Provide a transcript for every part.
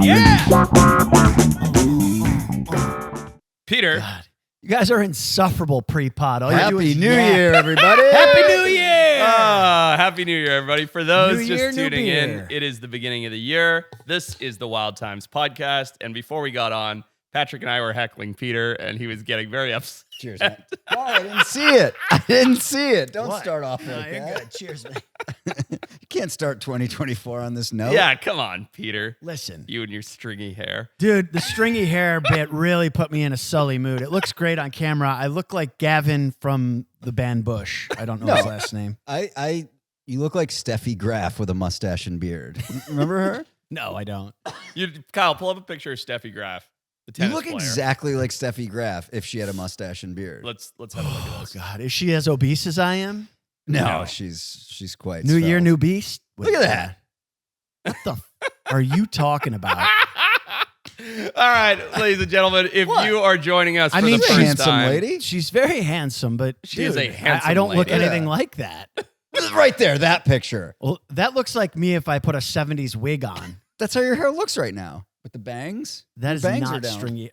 Yeah! Peter. God. You guys are insufferable pre-pod. Happy New Year, everybody. Happy New Year. Happy New Year, everybody. For those New just year, new tuning in, beer. it is the beginning of the year. This is the Wild Times podcast. And before we got on, Patrick and I were heckling Peter, and he was getting very upset. Cheers, man. Oh, I didn't see it. Don't What? start off No, like you're that. good. Cheers, man. You can't start 2024 on this note. Yeah, come on, Peter. Listen, You and your stringy hair. dude, the stringy hair bit really put me in a sully mood. It looks great on camera. I look like Gavin from the band Bush. I don't know his last name. You look like Steffi Graf with a mustache and beard. Remember her? No, I don't. Kyle, pull up a picture of Steffi Graf, the You tennis look player. exactly like Steffi Graf if she had a mustache and beard. Let's have a look at Oh, this. God. Is she as obese as I am? No, No. she's quite New year, svelte. new beast? Look at that. What the are you talking about? All right, ladies and gentlemen, if What? you are joining us I for mean, the She's a first handsome time, lady. She's very handsome, but She is dude, a handsome I don't look lady. anything Yeah. like that. Right there, that picture. Well, that looks like me if I put a 70s wig on. That's how your hair looks right now with the bangs. That Your is bangs are not down. stringy.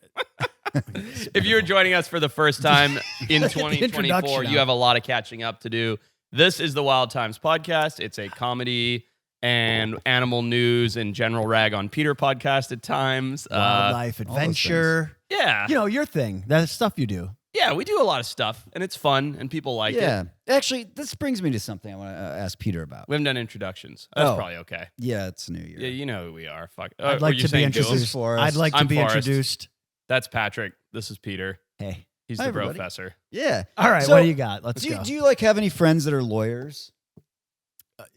if you're joining us for the first time in Look at the 2024, introduction you now. have a lot of catching up to do. This is the Wild Times podcast. It's a comedy and animal news and general rag on Peter podcast at times. Wildlife all those adventure. Yeah. You know, your thing. That's stuff you do. Yeah, we do a lot of stuff, and it's fun, and people like Yeah. it. Actually, this brings me to something I want to ask Peter about. We haven't done introductions. That's Oh. probably okay. Yeah, it's New Year. Yeah, you know who we are. Fuck. I'd were like you to be saying introduced. Jules? This is Forrest. I'd like to I'm be Forrest. introduced. That's Patrick. This is Peter. Hey. He's Hi, the everybody. professor. Yeah. All right, So, what do you got? Let's Do go. you like have any friends that are lawyers?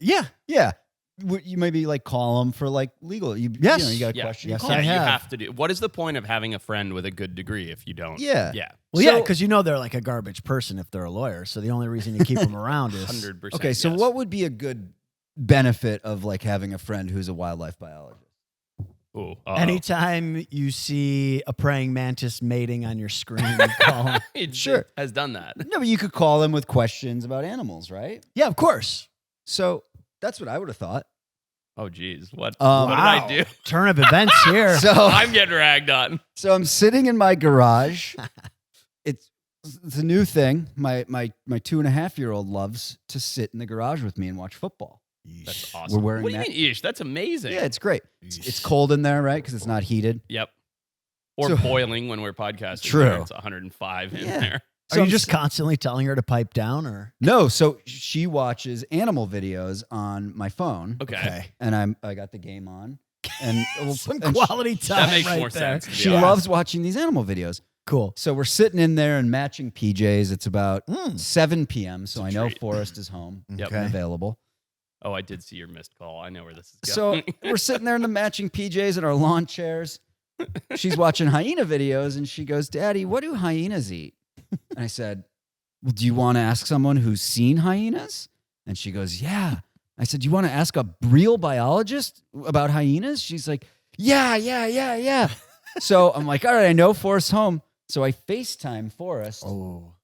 Yeah. Yeah. You maybe like call them for like legal. Yes. You know, you got a Yeah. question. Yes, you call I them. You have. have to do. What is the point of having a friend with a good degree if you don't? Yeah. Yeah. Well, yeah, So- because you know they're like a garbage person if they're a lawyer. So the only reason you keep them around is 100%. Okay, so yes. what would be a good benefit of like having a friend who's a wildlife biologist? Ooh, uh-oh. anytime you see a praying mantis mating on your screen, you call 'em. It Sure. has done that. No, but you could call them with questions about animals, right? Yeah, of course. So that's what I would have thought. Oh, geez. What Wow. did I do? Turn of events here. So I'm getting ragged on. So I'm sitting in my garage. It's a new thing. My 2.5-year-old loves to sit in the garage with me and watch football. That's We're awesome. wearing What do you that. mean, ish? That's amazing. Yeah, it's great. It's cold in there, right? Because it's not heated. Yep. Or So- boiling when we're podcasting. True. where It's 105 in Yeah. there. Are you I'm just s- constantly telling her to pipe down, or No, so she watches animal videos on my phone. Okay. And I got the game on. And, some and quality time? That makes right more there. sense. to be she honest. loves watching these animal videos. Cool. So we're sitting in there and matching PJs. It's about Mm. 7 p.m. So It's a I know treat. Forrest is home Yep. and available. Oh, I did see your missed call. I know where this is So going. we're sitting there in the matching PJs in our lawn chairs. She's watching hyena videos and she goes, "Daddy, what do hyenas eat?" And I said, "Well, do you want to ask someone who's seen hyenas?" And she goes, "Yeah." I said, "Do you want to ask a real biologist about hyenas?" She's like, Yeah. So I'm like, all right, I know Forrest's home. So I FaceTime Forrest, Oh,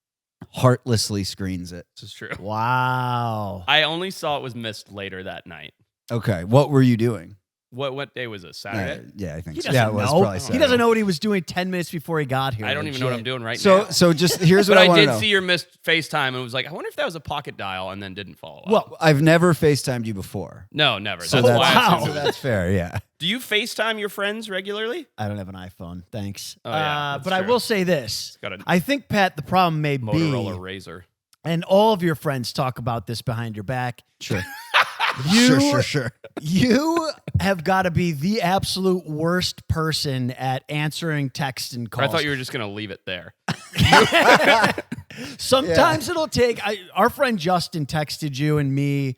heartlessly screens it. This is true. wow. I only saw it was missed later that night. Okay, what were you doing? What day was it? Saturday? Yeah, I think He so. doesn't Yeah, it was know. probably He Saturday. doesn't know what he was doing 10 minutes before he got here. I don't even know what I'm doing right So, now. so just here's But what I I want to did know. see your missed FaceTime and was like, I wonder if that was a pocket dial and then didn't follow up. Well, I've never FaceTimed you before. No, never. So That's that's, why I wow. assumed so it was- that's fair, yeah. Do you FaceTime your friends regularly? I don't have an iPhone. Thanks. Oh, yeah, that's but I true. will say this. It's got a I think, Pat, the problem may Motorola be, Razor. and all of your friends talk about this behind your back. Sure. You, Sure. you have got to be the absolute worst person at answering text and Or calls. I thought you were just going to leave it there. Sometimes it'll take. Our friend Justin texted you and me.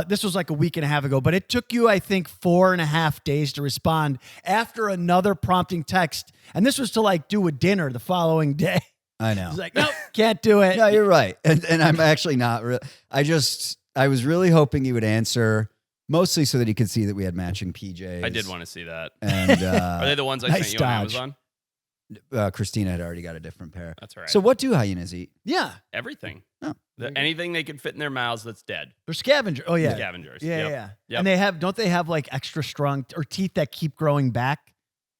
This was like a week and a half ago, but it took you, I think, 4.5 days to respond after another prompting text. And this was to like do a dinner the following day. I know. He's like, nope, can't do it. No, you're right. And I'm actually not. I was really hoping you would answer, mostly so that he could see that we had matching PJs. I did want to see that. And Are they the ones I Nice sent you on dodge. Amazon? Christina had already got a different pair. That's all right. So what do hyenas eat? Yeah, everything. Oh. Anything they can fit in their mouths that's dead. they're scavengers. Oh yeah, Scavengers. yeah, Yep. yeah. Yep. And don't they have like extra strong or teeth that keep growing back?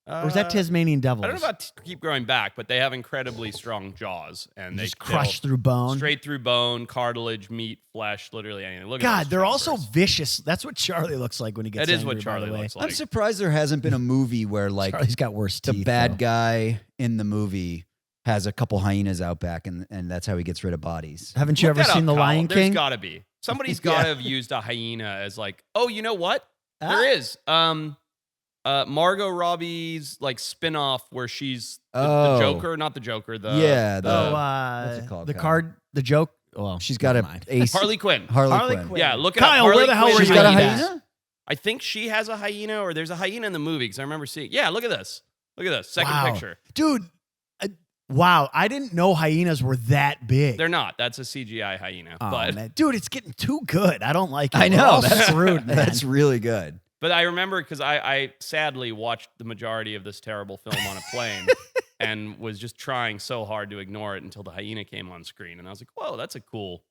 Or is that Tasmanian devils? I don't know about keep growing back, but they have incredibly strong jaws, and they just crush through bone. straight through bone, cartilage, meat, flesh, literally anything. Look at God, those they're also chompers. vicious. That's what Charlie looks like when he gets That is angry, what by the Charlie way. looks like. I'm surprised there hasn't been a movie where like Charlie's got worse the teeth. bad though. guy in the movie has a couple hyenas out back, and that's how he gets rid of bodies. Haven't you Look ever that seen up, The Kyle. Lion There's King? got to be. Somebody's Yeah. got to have used a hyena as like, oh, you know what? Ah. There is. Margot Robbie's like spin-off where she's the Oh. Joker, not the Joker, the Yeah, Oh, what's it called, the Kyle? card, the joke. Well, She's got never a mind. ace. Harley Quinn. Harley Quinn. Quinn. Yeah, look at Kyle, Harley where the hell Quinn were She's you got a at? hyena? I think she has a hyena, or there's a hyena in the movie because I remember seeing. Yeah, look at this. Look at this. Second Wow. picture. Dude. Wow, I didn't know hyenas were that big. They're not. That's a CGI hyena. Oh, but man. Dude, it's getting too good. I don't like it. I We're know. all That's screwed, man. That's really good. but I remember because I sadly watched the majority of this terrible film on a plane and was just trying so hard to ignore it until the hyena came on screen, and I was like, "Whoa, that's a cool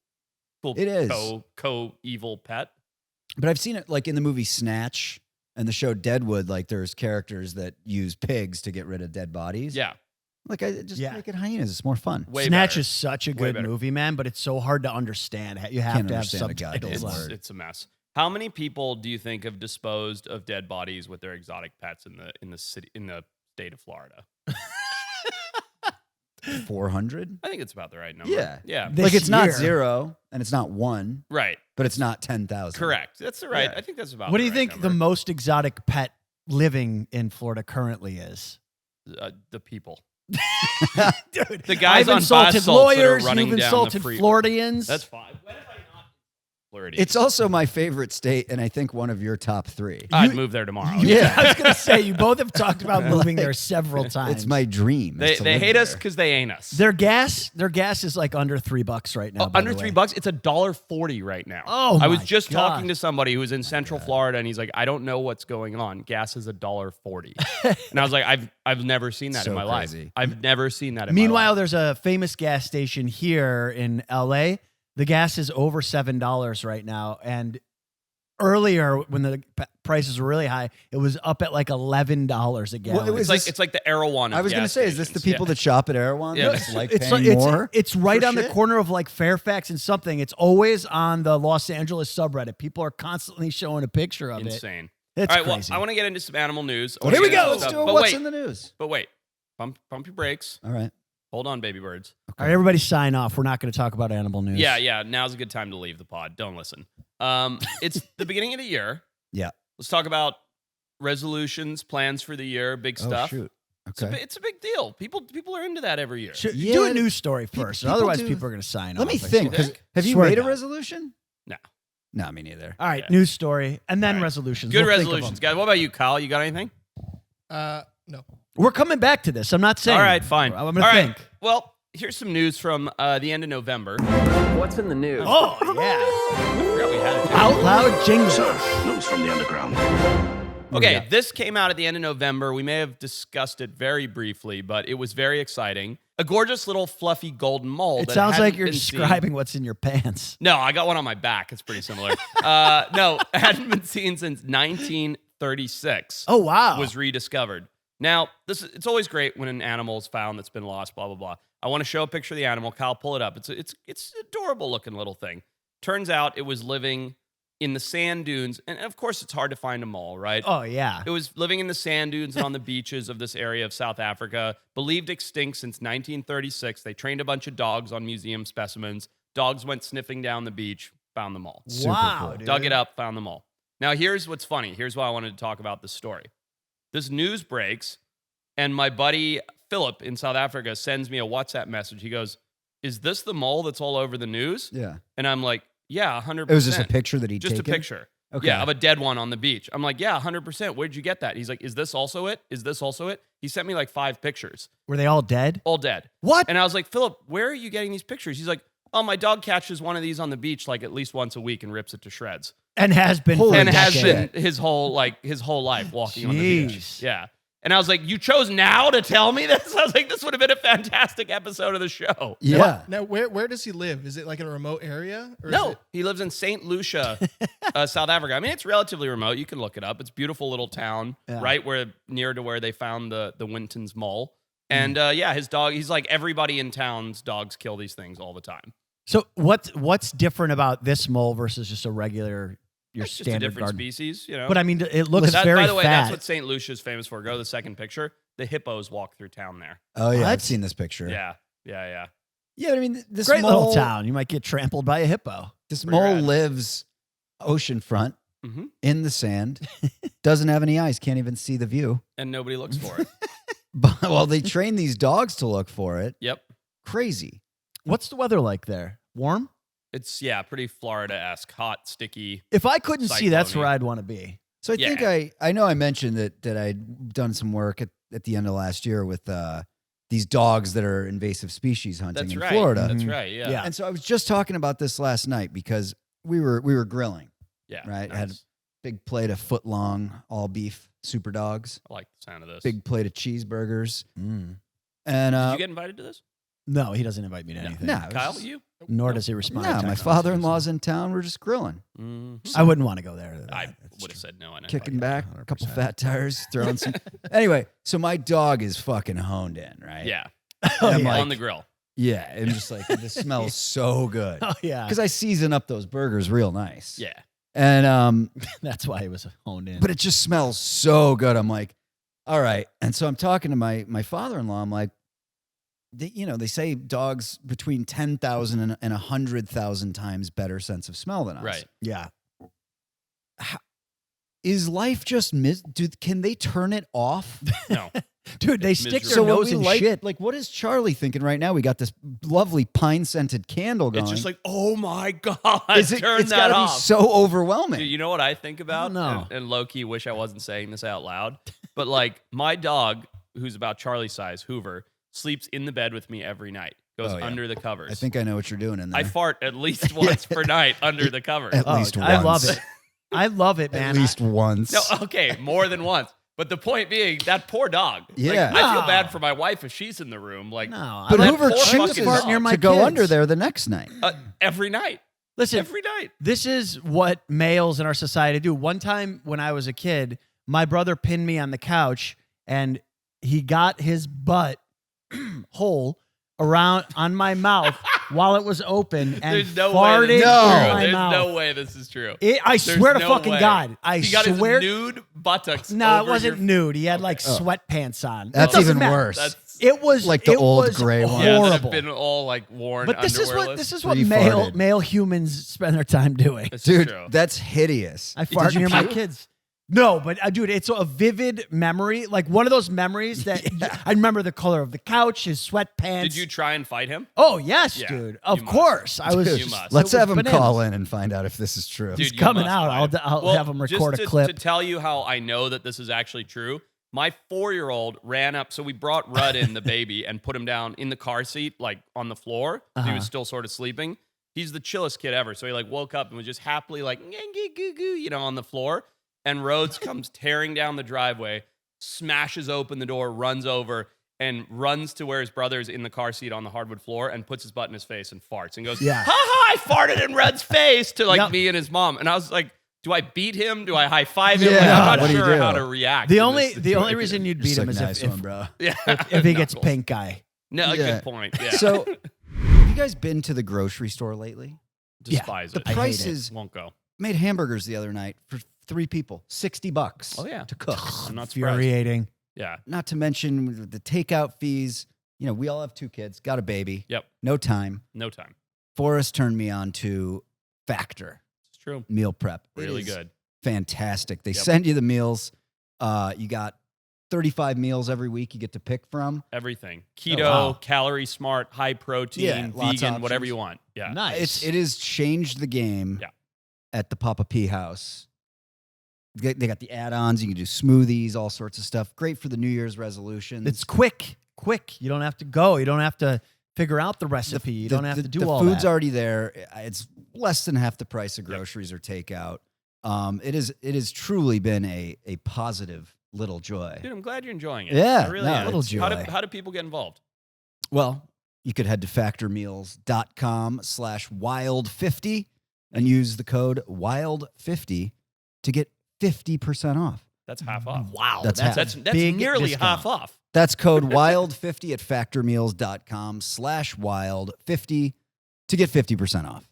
It is. co-evil pet." But I've seen it like in the movie Snatch and the show Deadwood. Like there's characters that use pigs to get rid of dead bodies. Yeah, Like I just Yeah. make it hyenas. It's more fun. way Snatch better. is such a Way good better. movie, man, but it's so hard to understand. You have Can't to have understand a goddamn subtitles. word. It's a mess. How many people do you think have disposed of dead bodies with their exotic pets in the state of Florida? 400. I think it's about the right number. Yeah. Yeah. This Like it's not year. 0 and it's not 1, Right. but it's not 10,000. Correct. That's the right. Yeah. I think that's about. What do you the think right the number. most exotic pet living in Florida currently is? The people? Dude, The guys I've on insulted bath salts that are lawyers. running You've down the insulted free- Floridians. That's fine. When have I not? Florida. It's also my favorite state, and I think one of your top 3. I'd move there tomorrow. Yeah. I was gonna say you both have talked about moving there several times. It's my dream. They is to they live hate us there. because they ain't us. Their gas is like under $3 right now. by Under the way. $3. It's $1.40 right now. Oh, I was my just God. talking to somebody who was in Central Florida, and he's like, "I don't know what's going on. Gas is $1.40," and I was like, "I've never seen that So in my crazy. life. I've never seen that." In Meanwhile, my life. there's a famous gas station here in LA. The gas is over $7 right now, and earlier when the prices were really high, it was up at like $11 a gallon. Well, it was it's like the Erewhon. I was going to say, is this the people that shop at Erewhon Yeah. that just like It's paying like, more? it's right for on the shit? corner of like Fairfax and something. It's always on the Los Angeles subreddit. People are constantly showing a picture of it. insane? It's All right, crazy. well, I want to get into some animal news. I Well, wanna here we get go. into Let's stuff. do it. But What's wait, in the news? But wait, pump your brakes. All right. Hold on, baby birds. All right, everybody sign off. We're not going to talk about animal news. Yeah. Now's a good time to leave the pod. Don't listen. It's the beginning of the year. Yeah. Let's talk about resolutions, plans for the year, big stuff. Oh, shoot. It's, a, Okay. bi- it's a big deal. People are into that every year. Do a Yeah, news story first, people otherwise do- people are going to sign off. Let me I think. swear. 'Cause have you Swear to made a God. resolution? No. No, me neither. All right, Yeah. news story, and then All right. resolutions. Good We'll think of resolutions, them. guys. What about you, Kyle? You got anything? No. We're coming back to this. I'm not saying. All right, fine. I'm going to All right. think. Well, here's some news from the end of November. What's in the news? Oh, yeah. I forgot we had it. Out loud jingle. News from the underground. Okay, Yeah. this came out at the end of November. We may have discussed it very briefly, but it was very exciting. A gorgeous little fluffy golden mole. It that sounds like hadn't you're been seen- describing what's in your pants. No, I got one on my back. It's pretty similar. No, it hadn't been seen since 1936. Oh, wow. Was rediscovered. Now, it's always great when an animal is found that's been lost, blah, blah, blah. I want to show a picture of the animal. Kyle, pull it up. It's an adorable looking little thing. Turns out it was living in the sand dunes. And of course, it's hard to find a mole, right? Oh, yeah. It was living in the sand dunes and on the beaches of this area of South Africa. Believed extinct since 1936. They trained a bunch of dogs on museum specimens. Dogs went sniffing down the beach, found them all. Wow. cool. Dude. Dug it up, found them all. Now, here's what's funny. Here's why I wanted to talk about this story. This news breaks, and my buddy Philip in South Africa sends me a WhatsApp message. He goes, "Is this the mole that's all over the news?" Yeah. And I'm like, "Yeah, 100%." It was just a picture that he'd Just taken? a picture. Okay. Yeah, of a dead one on the beach. I'm like, "Yeah, 100%. Where'd you get that?" He's like, "Is this also it? Is this also it?" He sent me like 5 pictures, Were they all dead? all dead. What? And I was like, "Philip, where are you getting these pictures?" He's like, "Oh, my dog catches one of these on the beach like at least once a week and rips it to shreds." And has been Holy for a And has decade. been his whole life walking on the beach. Jeez. Yeah. And I was like, you chose now to tell me this? I was like, this would have been a fantastic episode of the show. Yeah. Now, where does he live? Is it like in a remote area? Or is No, it- he lives in St. Lucia, South Africa. I mean, it's relatively remote. You can look it up. It's a beautiful little town, Yeah. right near to where they found the Winton's mole. And yeah, his dog, he's like, everybody in town's dogs kill these things all the time. So what's different about this mole versus just a regular your It's just a standard different garden? species, you know. But I mean, it looks That- very by the way, fat. that's what St. Lucia's famous for. Go to the second picture. The hippos walk through town there. Oh yeah, What? I've seen this picture. Yeah. Yeah, but I mean, this Great mole, little town. You might get trampled by a hippo. This Pretty mole rad. lives oceanfront hmm in the sand. Doesn't have any eyes. Can't even see the view. And nobody looks for it. But well, they train these dogs to look for it. Yep. Crazy. What's the weather like there? Warm? It's, yeah, pretty Florida-esque. Hot, sticky. If I couldn't see, that's Cyclone-y. where I'd want to be. So I Yeah. think I know I mentioned that I'd done some work at the end of last year with these dogs that are invasive species hunting That's in right. Florida. That's Mhm. right, yeah. Yeah. And so I was just talking about this last night because we were grilling. Yeah. Right, Nice. had- Big plate of foot long all beef super dogs. I like the sound of this. Big plate of cheeseburgers. Mm. And Did you get invited to this? No, he doesn't invite me to anything. no, it was Kyle, just- you? Nor does he respond. to no, my text father-in-law's in town. We're just grilling, messages. I wouldn't want to go there. I That's would have true. said no. I know. kicking yeah, back, a couple 100%. fat tires, throwing some. Anyway, so my dog is fucking honed in, right? Yeah. Oh, I'm yeah. like- On the grill. Yeah, and just like this smells so good Oh, yeah. because I season up those burgers real nice. Yeah. And That's why he was honed in. but it just smells so good. I'm like, all right. And so I'm talking to my father-in-law. I'm like, they say dogs between 10,000 and 100,000 times better sense of smell than us. Right. yeah. Is life just can they turn it off? No. Dude, they It's stick their miserable. when nose we in light, shit. like, what is Charlie thinking right now? We got this lovely pine scented candle going. It's just like, oh my God. is it, turn it's that gotta off. be so overwhelming. Dude, you know what I think about? know. And low key wish I wasn't saying this out loud. But like my dog, who's about Charlie's size, Hoover, sleeps in the bed with me every night. Goes Oh, yeah. under the covers. I think I know what you're doing in there. I fart at least once per night under the covers. At least I love once. it. I love it, man. At least once. No, okay, more than once. But the point being, that poor dog. Like, Yeah. I feel No. bad for my wife if she's in the room. Like, No, But I that Hoover poor chooses fucking fart dog. near my to go kids. under there the next night. Every night. Listen, Every night. this is what males in our society do. One time when I was a kid, my brother pinned me on the couch and he got his butt hole around on my mouth while it was open and There's no farted way this is No. true. in my There's mouth. no way this is true. I There's swear to no fucking way. God. I He got swear. his nude buttocks. No, it over wasn't your- nude. He had like Oh. sweatpants on. That's It doesn't even matter. worse. That's It was Like the it old was gray one. yeah, that have horrible. been all like worn. But this is what underwearless. male Pre-farted. male humans spend their time doing. This is Dude, true. that's hideous. I fart you near my puke? kids. No, but dude, it's a vivid memory. Like one of those memories that I remember the color of the couch, his sweatpants. Did you try and fight him? Oh yes, Yeah, dude. Of you must. course, I was. Dude, You must. let's it was have him bananas. call in and find out if this is true. Dude, He's you coming must out. fight him. I'll have him record just a clip. To tell you how I know that this is actually true, my 4-year-old ran up. So we brought Rudd in, the baby, and put him down in the car seat, like on the floor. He Uh-huh. was still sort of sleeping. He's the chillest kid ever. So he like woke up and was just happily like, on the floor. And Rhodes comes tearing down the driveway, smashes open the door, runs over, and runs to where his brother's in the car seat on the hardwood floor and puts his butt in his face and farts and goes, Yeah. ha ha, I farted in Rudd's face to like Yep. me and his mom. And I was like, do I beat him? Do I high five him? Yeah, Like, I'm what not do you sure do? how to react. The in only this the only situation. reason you'd Just beat him like, is nice if one, bro. Yeah. if he gets Knuckles. pink eye. No, Yeah. good point. Yeah. So, have you guys been to the grocery store lately? despise The it. I hate prices Won't go. made hamburgers the other night for 3 people, $60. Oh, yeah. to cook. I'm not surprised. Infuriating. Yeah. Not to mention the takeout fees. You know, we all have 2 kids, got a baby, Yep. no time. No time. Forrest turned me on to Factor It's true. meal prep. It Really is good. fantastic. They Yep. send you the meals. You got 35 meals every week you get to pick from. Everything. Keto, wow. calorie smart, high protein, Yeah, lots of vegan, whatever options. you want. Yeah. Nice. It has changed the game Yeah. at the Papa P house. They got the add-ons. You can do smoothies, all sorts of stuff. Great for the New Year's resolutions. It's quick. You don't have to go. You don't have to figure out the recipe. You don't have to do the all food's that. already there. It's less than half the price of groceries or takeout. It is truly been a positive little joy. Dude, I'm glad you're enjoying it. Yeah, I really no, am. little joy. How do people get involved? Well, you could head to factormeals.com/wild50 and use the code wild50 to get 50% off. That's half off. Wow, That's That's big nearly discount. half off. That's code wild50 at factormeals.com/wild50 to get 50% off.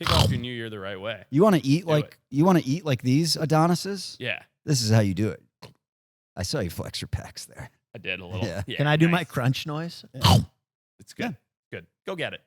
Kick off your new year the right way. You want to eat Do it. like these Adonises? Yeah, This is how you do it. I saw you flex your pecs there. I did a little. Yeah. Can I do my nice. crunch noise? It's good. Good. Go get it.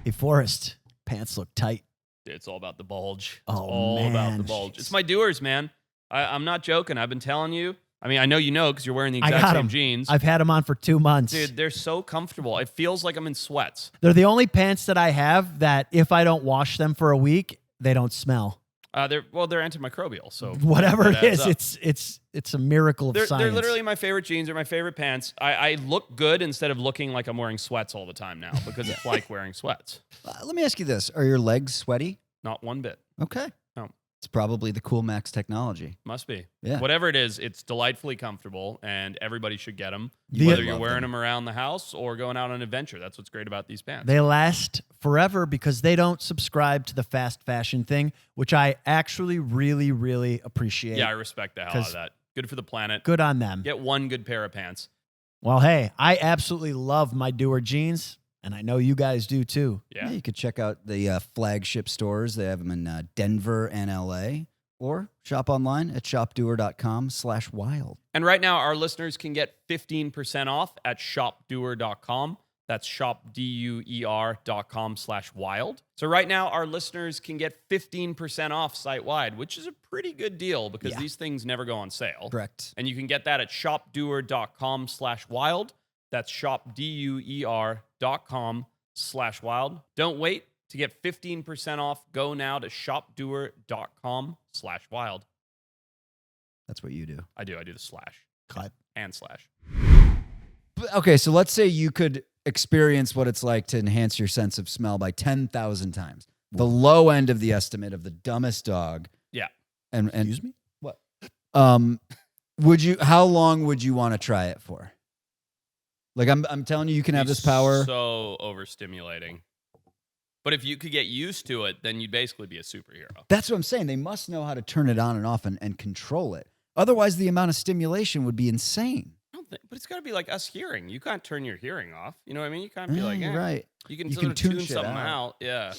Hey, Forrest, pants look tight. It's all about the bulge. It's Oh, all about the man. bulge. It's my doers, man. I'm not joking. I've been telling you. I mean, I know you know because you're wearing the I exact got same 'em. jeans. I've had them on for 2 months. Dude, they're so comfortable. It feels like I'm in sweats. They're the only pants that I have that if I don't wash them for a week, they don't smell. They're antimicrobial. So Whatever that it adds is, up. it's a miracle of They're science. literally my favorite jeans. They're my favorite pants. I look good instead of looking like I'm wearing sweats all the time now because it's like wearing sweats. Let me ask you this. Are your legs sweaty? Not one bit. Okay. No. It's probably the Cool Max technology. Must be. Yeah. Whatever it is, it's delightfully comfortable, and everybody should get them. The- Whether Love you're wearing them. them around the house or going out on an adventure. That's what's great about these pants. They last forever because they don't subscribe to the fast fashion thing, which I actually really, really appreciate. Yeah, I respect the hell out of 'Cause- that. Good for the planet. Good on them. Get one good pair of pants. Well, hey, I absolutely love my Doer jeans, and I know you guys do too. Yeah. You could check out the flagship stores. They have them in Denver and LA. Or shop online at shopdoer.com/wild. And right now, our listeners can get 15% off at shopdoer.com. That's shopdoer.com/wild. So right now, our listeners can get 15% off site-wide, which is a pretty good deal because Yeah. these things never go on sale. Correct. And you can get that at shopdoer.com/wild. That's shopdoer.com/wild. Don't wait to get 15% off. Go now to shopdoer.com/wild. That's what you do. I do the slash Cut. and slash. Okay, so let's say you could experience what it's like to enhance your sense of smell by 10,000 times. The low end of the estimate of the dumbest dog. Yeah. And Excuse me? what? How long would you want to try it for? Like I'm telling you, you can have this power. So overstimulating. But if you could get used to it, then you'd basically be a superhero. That's what I'm saying. They must know how to turn it on and off and control it. Otherwise, the amount of stimulation would be insane. I don't think, but it's got to be like us hearing. You can't turn your hearing off. You know what I mean? You can't be like, you're right. You can You sort can of tune tune shit something out. out. Yeah.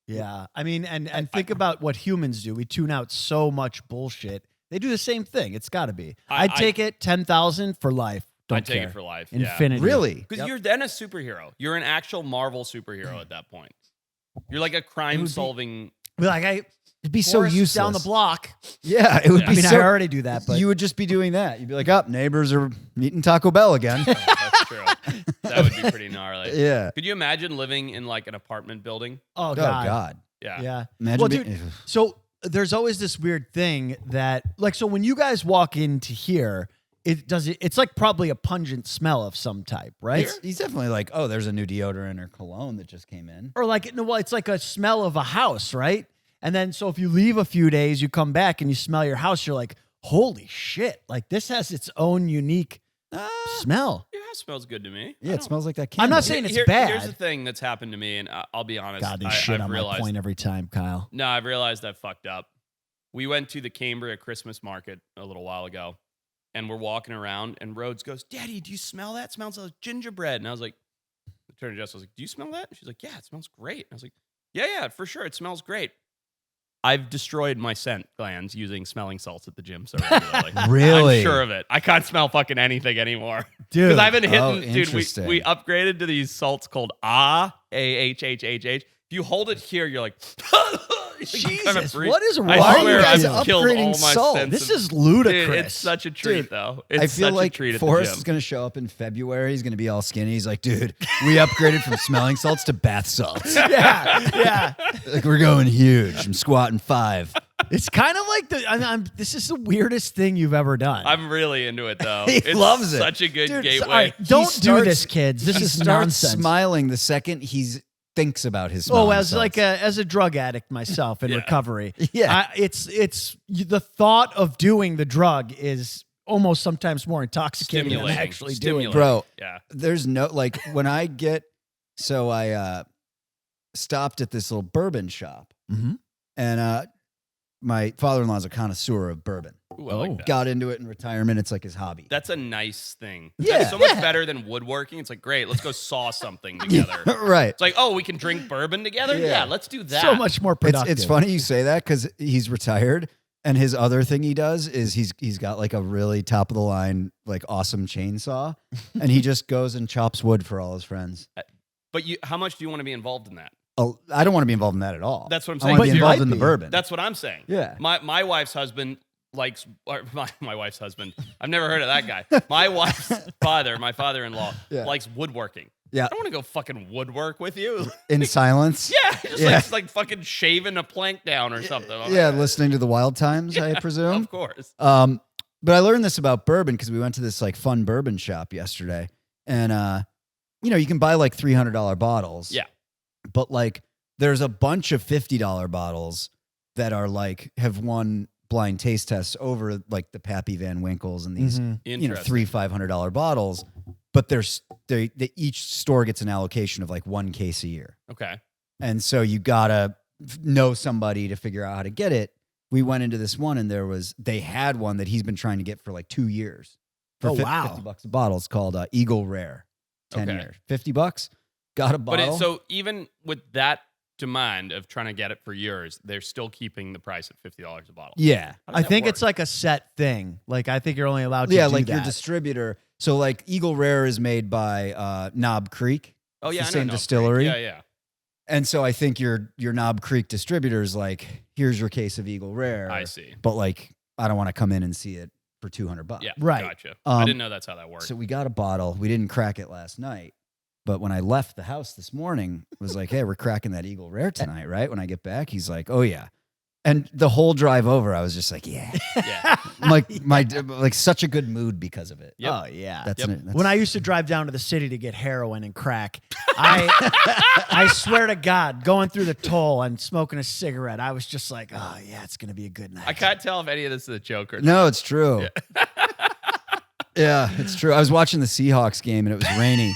Yeah. I mean, and think about what humans do. We tune out so much bullshit. They do the same thing. It's got to be. I'd take it 10,000 for life. Don't I'd take care. it for life. Infinity. Really? Because Yep. you're then a superhero. You're an actual Marvel superhero at that point. You're like a crime-solving. Be like, It'd be so Forrest useless. down the block. Yeah, it would Yeah. be I mean, so. I already do that, but You would just be doing that. You'd be like, "Up, neighbors are eating Taco Bell again." That's true. That would be pretty gnarly. Yeah. Could you imagine living in like an apartment building? oh Oh god, God. Yeah. yeah. Imagine. Well, being- dude, so there's always this weird thing that, like, so when you guys walk into here, it's like probably a pungent smell of some type, right? he's definitely like, "Oh, there's a new deodorant or cologne that just came in." Or like, no, well, it's like a smell of a house, right? And then so if you leave a few days, you come back and you smell your house, you're like, holy shit! Like this has its own unique smell. Your house smells good to me. Yeah, I it don't- smells like that. I'm not candle. saying it's Here's bad. the thing that's happened to me, and I'll be honest. God, these shit I've on realized, my point every time, Kyle. No, I've realized I fucked up. We went to the Cambria Christmas market a little while ago, and we're walking around, and Rhodes goes, "Daddy, do you smell that? It smells like gingerbread." And I was like, I turned to Jess, I was like, "Do you smell that?" And she's like, "Yeah, it smells great." And I was like, yeah, for sure. It smells great. I've destroyed my scent glands using smelling salts at the gym so regularly. Really? I'm sure of it. I can't smell fucking anything anymore. Dude. Because I've been hitting, Oh, dude, interesting. we upgraded to these salts called A-H-H-H-H. If you hold it here, you're like, you kinda Jesus, breathe. what is I wrong with swear you? I've guys killed all upgrading my salt? sense This of- is ludicrous. Dude, it's such a treat, Dude, though. It's I feel such like a treat at Forrest the is gym. going to show up in February. He's going to be all skinny. He's like, "Dude, we upgraded from smelling salts to bath salts. yeah. Like we're going huge. I'm squatting 5." It's kind of like this is the weirdest thing you've ever done. I'm really into it, though. He It's loves it. Such a good Dude, gateway. all right, don't do starts- this, kids. This he is starts nonsense. smiling the second he's thinks about his smelling Oh, as salts. as a drug addict myself in Yeah. recovery, Yeah. it's the thought of doing the drug is almost sometimes more intoxicating than Stimulating. actually doing it. Bro, Yeah. there's no like when I get so I stopped at this little bourbon shop Mhm. and my father-in-law is a connoisseur of bourbon. Ooh, I like that. Got into it in retirement. It's like his hobby. That's a nice thing. Yeah. That's so much better than woodworking. It's like, great, let's go saw something together. Right. It's like, oh, we can drink bourbon together? Yeah. Yeah, let's do that. So much more productive. It's funny you say that because he's retired, and his other thing he does is he's got like a really top of the line like awesome chainsaw, and he just goes and chops wood for all his friends. But how much do you want to be involved in that? Oh, I don't want to be involved in that at all. That's what I'm I saying. want to But be you involved might in the be. bourbon. That's what I'm saying. Yeah. My wife's husband likes, or my wife's husband. I've never heard of that guy. My wife's father, my father-in-law, Yeah. likes woodworking. Yeah. I don't want to go fucking woodwork with you. In silence. Yeah, just Yeah. like fucking shaving a plank down or something. Yeah, listening to the Wild Times, I presume. Of course. But I learned this about bourbon because we went to this like fun bourbon shop yesterday, and you can buy like $300 bottles. Yeah. But like, there's a bunch of $50 bottles that are like have won blind taste tests over like the Pappy Van Winkles and these Mhm. Interesting. $500 bottles. But they each store gets an allocation of like one case a year. Okay. And so you gotta know somebody to figure out how to get it. We went into this one and they had one that he's been trying to get for like 2 years. For Oh, wow. $50 a bottle. It's called Eagle Rare. 10 Okay. years. $50. Got a But bottle. so even with that demand of trying to get it for yours, they're still keeping the price at $50 a bottle. yeah. How does I that think work? it's like a set thing. Like I think you're only allowed to Yeah, do like that. your distributor. So like Eagle Rare is made by Knob Creek. oh it's yeah, the I know same Knob Creek. distillery. Yeah, yeah. And so I think your Knob Creek distributor is like, here's your case of Eagle Rare. I see. But like, I don't want to come in and see it for $200. Yeah, Right. Gotcha. I Um, didn't know that's how that worked. So we got a bottle. We didn't crack it last night. But when I left the house this morning, it was like, hey, we're cracking that Eagle Rare tonight, right? When I get back, he's like, oh, yeah. And the whole drive over, I was just like, yeah. yeah. like such a good mood because of it. Yep. Oh yeah. That's, that's When I used to drive down to the city to get heroin and crack, I swear to God, going through the toll and smoking a cigarette, I was just like, oh yeah, it's gonna be a good night. I can't tell if any of this is a joke or not. No, it's true. Yeah, it's true. I was watching the Seahawks game and it was rainy.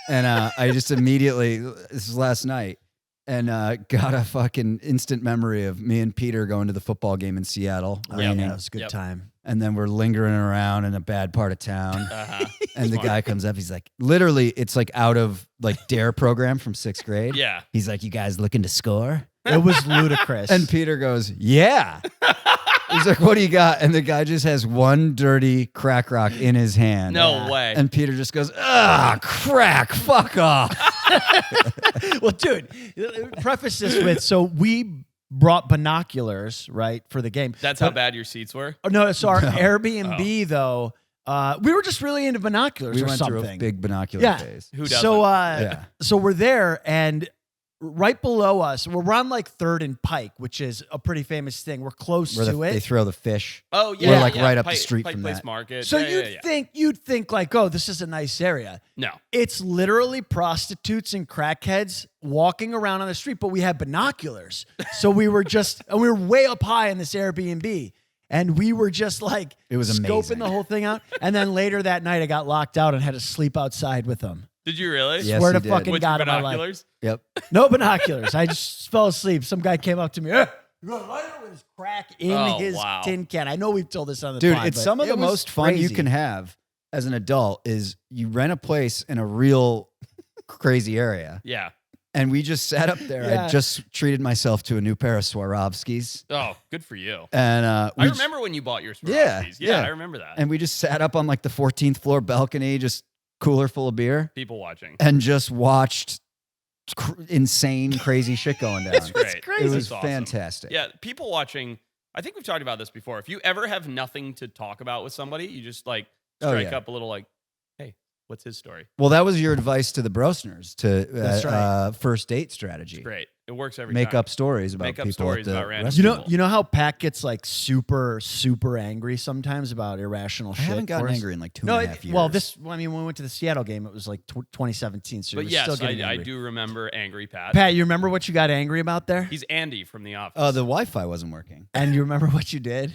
And I just immediately, this was last night, and got a fucking instant memory of me and Peter going to the football game in Seattle, Oh, raining. yeah, it was a good Yep. time. And then we're lingering around in a bad part of town. Uh-huh. And the Smart. guy comes up, he's like, literally, it's like out of like DARE program from 6th grade. Yeah. He's like, you guys looking to score? It was ludicrous. And Peter goes, yeah. He's like, what do you got? And the guy just has one dirty crack rock in his hand. No way. And Peter just goes, crack, fuck off. well, dude, preface this with so we brought binoculars, right, for the game. That's how bad your seats were? Oh, no, so our Airbnb though, we were just really into binoculars We or went something. through a big binocular Yeah. phase. Who doesn't? So, Yeah. so we're there, and right below us, we're on like 3rd and Pike, which is a pretty famous thing. We're close Where to it. they throw the fish. Oh, yeah. We're, like, yeah. right up the Pike- street Pike from Place that. Market. so yeah, you'd think like, oh, this is a nice area. No. It's literally prostitutes and crackheads walking around on the street, but we had binoculars. So we were and we were way up high in this Airbnb. And we were just like It was scoping amazing. the whole thing out. And then later that night, I got locked out and had to sleep outside with them. Did you really? Yes, Swear he to did. fucking With God your in my life. binoculars? Yep. No binoculars. I just fell asleep. Some guy came up to me. You got a lighter with his crack in Oh, his wow. tin can. I know we've told this on the Dude, pod, it's but some of it the was most fun you crazy. can have as an adult is you rent a place in a real crazy area. Yeah. And we just sat up there. Yeah. I just treated myself to a new pair of Swarovskis. Oh, good for you. And I remember when you bought your Yeah, Swarovskis. Yeah, yeah. I remember that. and we just sat up on like the 14th floor balcony, just cooler full of beer, People watching. and just watched insane, crazy shit going down. It's great. crazy. It was That's awesome. fantastic. Yeah, people watching. I think we've talked about this before. If you ever have nothing to talk about with somebody, you just like Oh, strike yeah. up a little like, hey, What's his story? Well, that was your advice to the brosteners to That's right. first date strategy. It's great. It works every Make time. up stories about Make up people stories at the about random restaurant. You know how Pat gets like super angry sometimes about irrational I shit. haven't gotten for us? angry in like two No, and a half years. well, when we went to the Seattle game, it was like 2017. So But you're yes, still getting I angry. do remember Angry Pat. Pat, you remember what you got angry about there? He's Andy from The Office. the Wi-Fi wasn't working. And you remember what you did?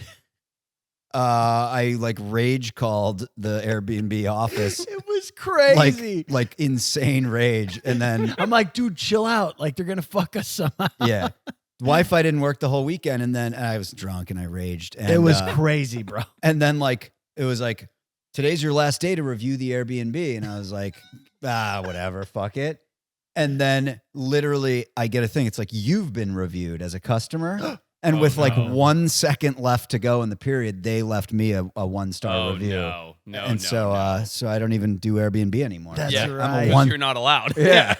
I like rage called the Airbnb office, It was crazy. like insane rage, and then I'm like, dude, chill out. Like they're gonna fuck us somehow. yeah, Wi-Fi didn't work the whole weekend, and then I was drunk and I raged. And, It was crazy, bro. and then like it was like today's your last day to review the Airbnb, and I was like, whatever, fuck it. And then literally I get a thing. It's like you've been reviewed as a customer. And with like 1 second left to go in the period, they left me a 1-star review. No. And so I don't even do Airbnb anymore. That's Yeah, right. because you're not allowed. Yeah.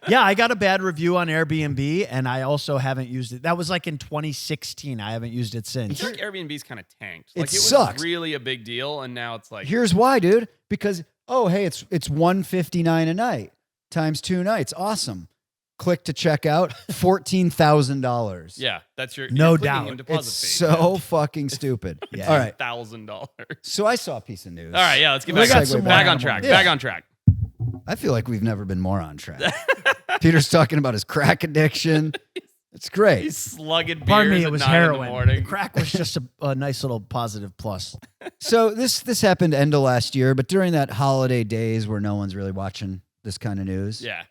Yeah, I got a bad review on Airbnb, and I also haven't used it. That was like in 2016. I haven't used it I since. feel like Airbnb's kind of tanked. It Like, it was sucks. really a big deal, and now it's like, Here's why, dude. Because hey, it's $159 a night times 2 nights. Awesome. Click to check out. $14,000. yeah, that's your No you're clicking doubt. in deposit It's fee. so fucking stupid. Yeah. All right. $1,000. So I saw a piece of news. All right, yeah, let's get We back, got some more back on animal track. news. Back on track. I feel like we've never been more on track. Peter's talking about his crack addiction. It's great. He's slugging beers Pardon me, at it was 9 in the heroin. morning. The crack was just a nice little positive plus. So this happened end of last year, but during that holiday days where no one's really watching this kind of news. Yeah,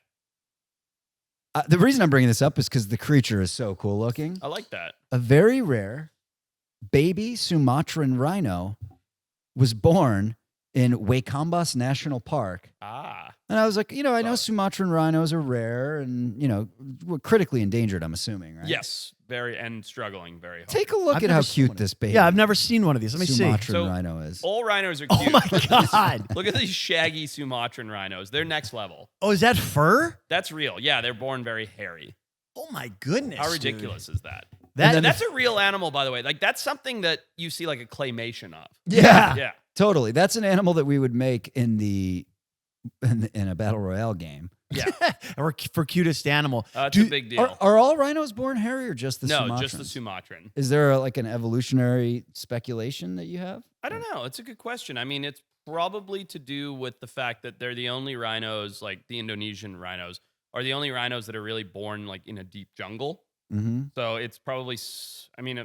The reason I'm bringing this up is because the creature is so cool looking. I like that. A very rare baby Sumatran rhino was born in Wakambas National Park. Ah, And I was like, I know Oh. Sumatran rhinos are rare and, we're critically endangered, I'm assuming, right? yes, and struggling very hard. Take a look I've at how never seen cute one of this baby Yeah, I've never seen one of these. Let me see. Sumatran So- rhino is. All rhinos are Oh cute. my God. Look at these shaggy Sumatran rhinos. They're next level. Oh, is that fur? That's real. Yeah, they're born very hairy. Oh my goodness. How dude. ridiculous is that? That, then That's a real animal, by the way. Like, that's something that you see like a claymation of. Yeah, Yeah. totally. That's an animal that we would make in a battle royale game. Yeah. or for cutest animal. It's Do- a big deal. Are all rhinos born hairy or just the no, Sumatrans? just the Sumatran. Is there like an evolutionary speculation that you have? I don't know. It's a good question. I mean, it's probably to do with the fact that they're the only rhinos, like the Indonesian rhinos, are the only rhinos that are really born like in a deep jungle. Mm-hmm. So it's probably,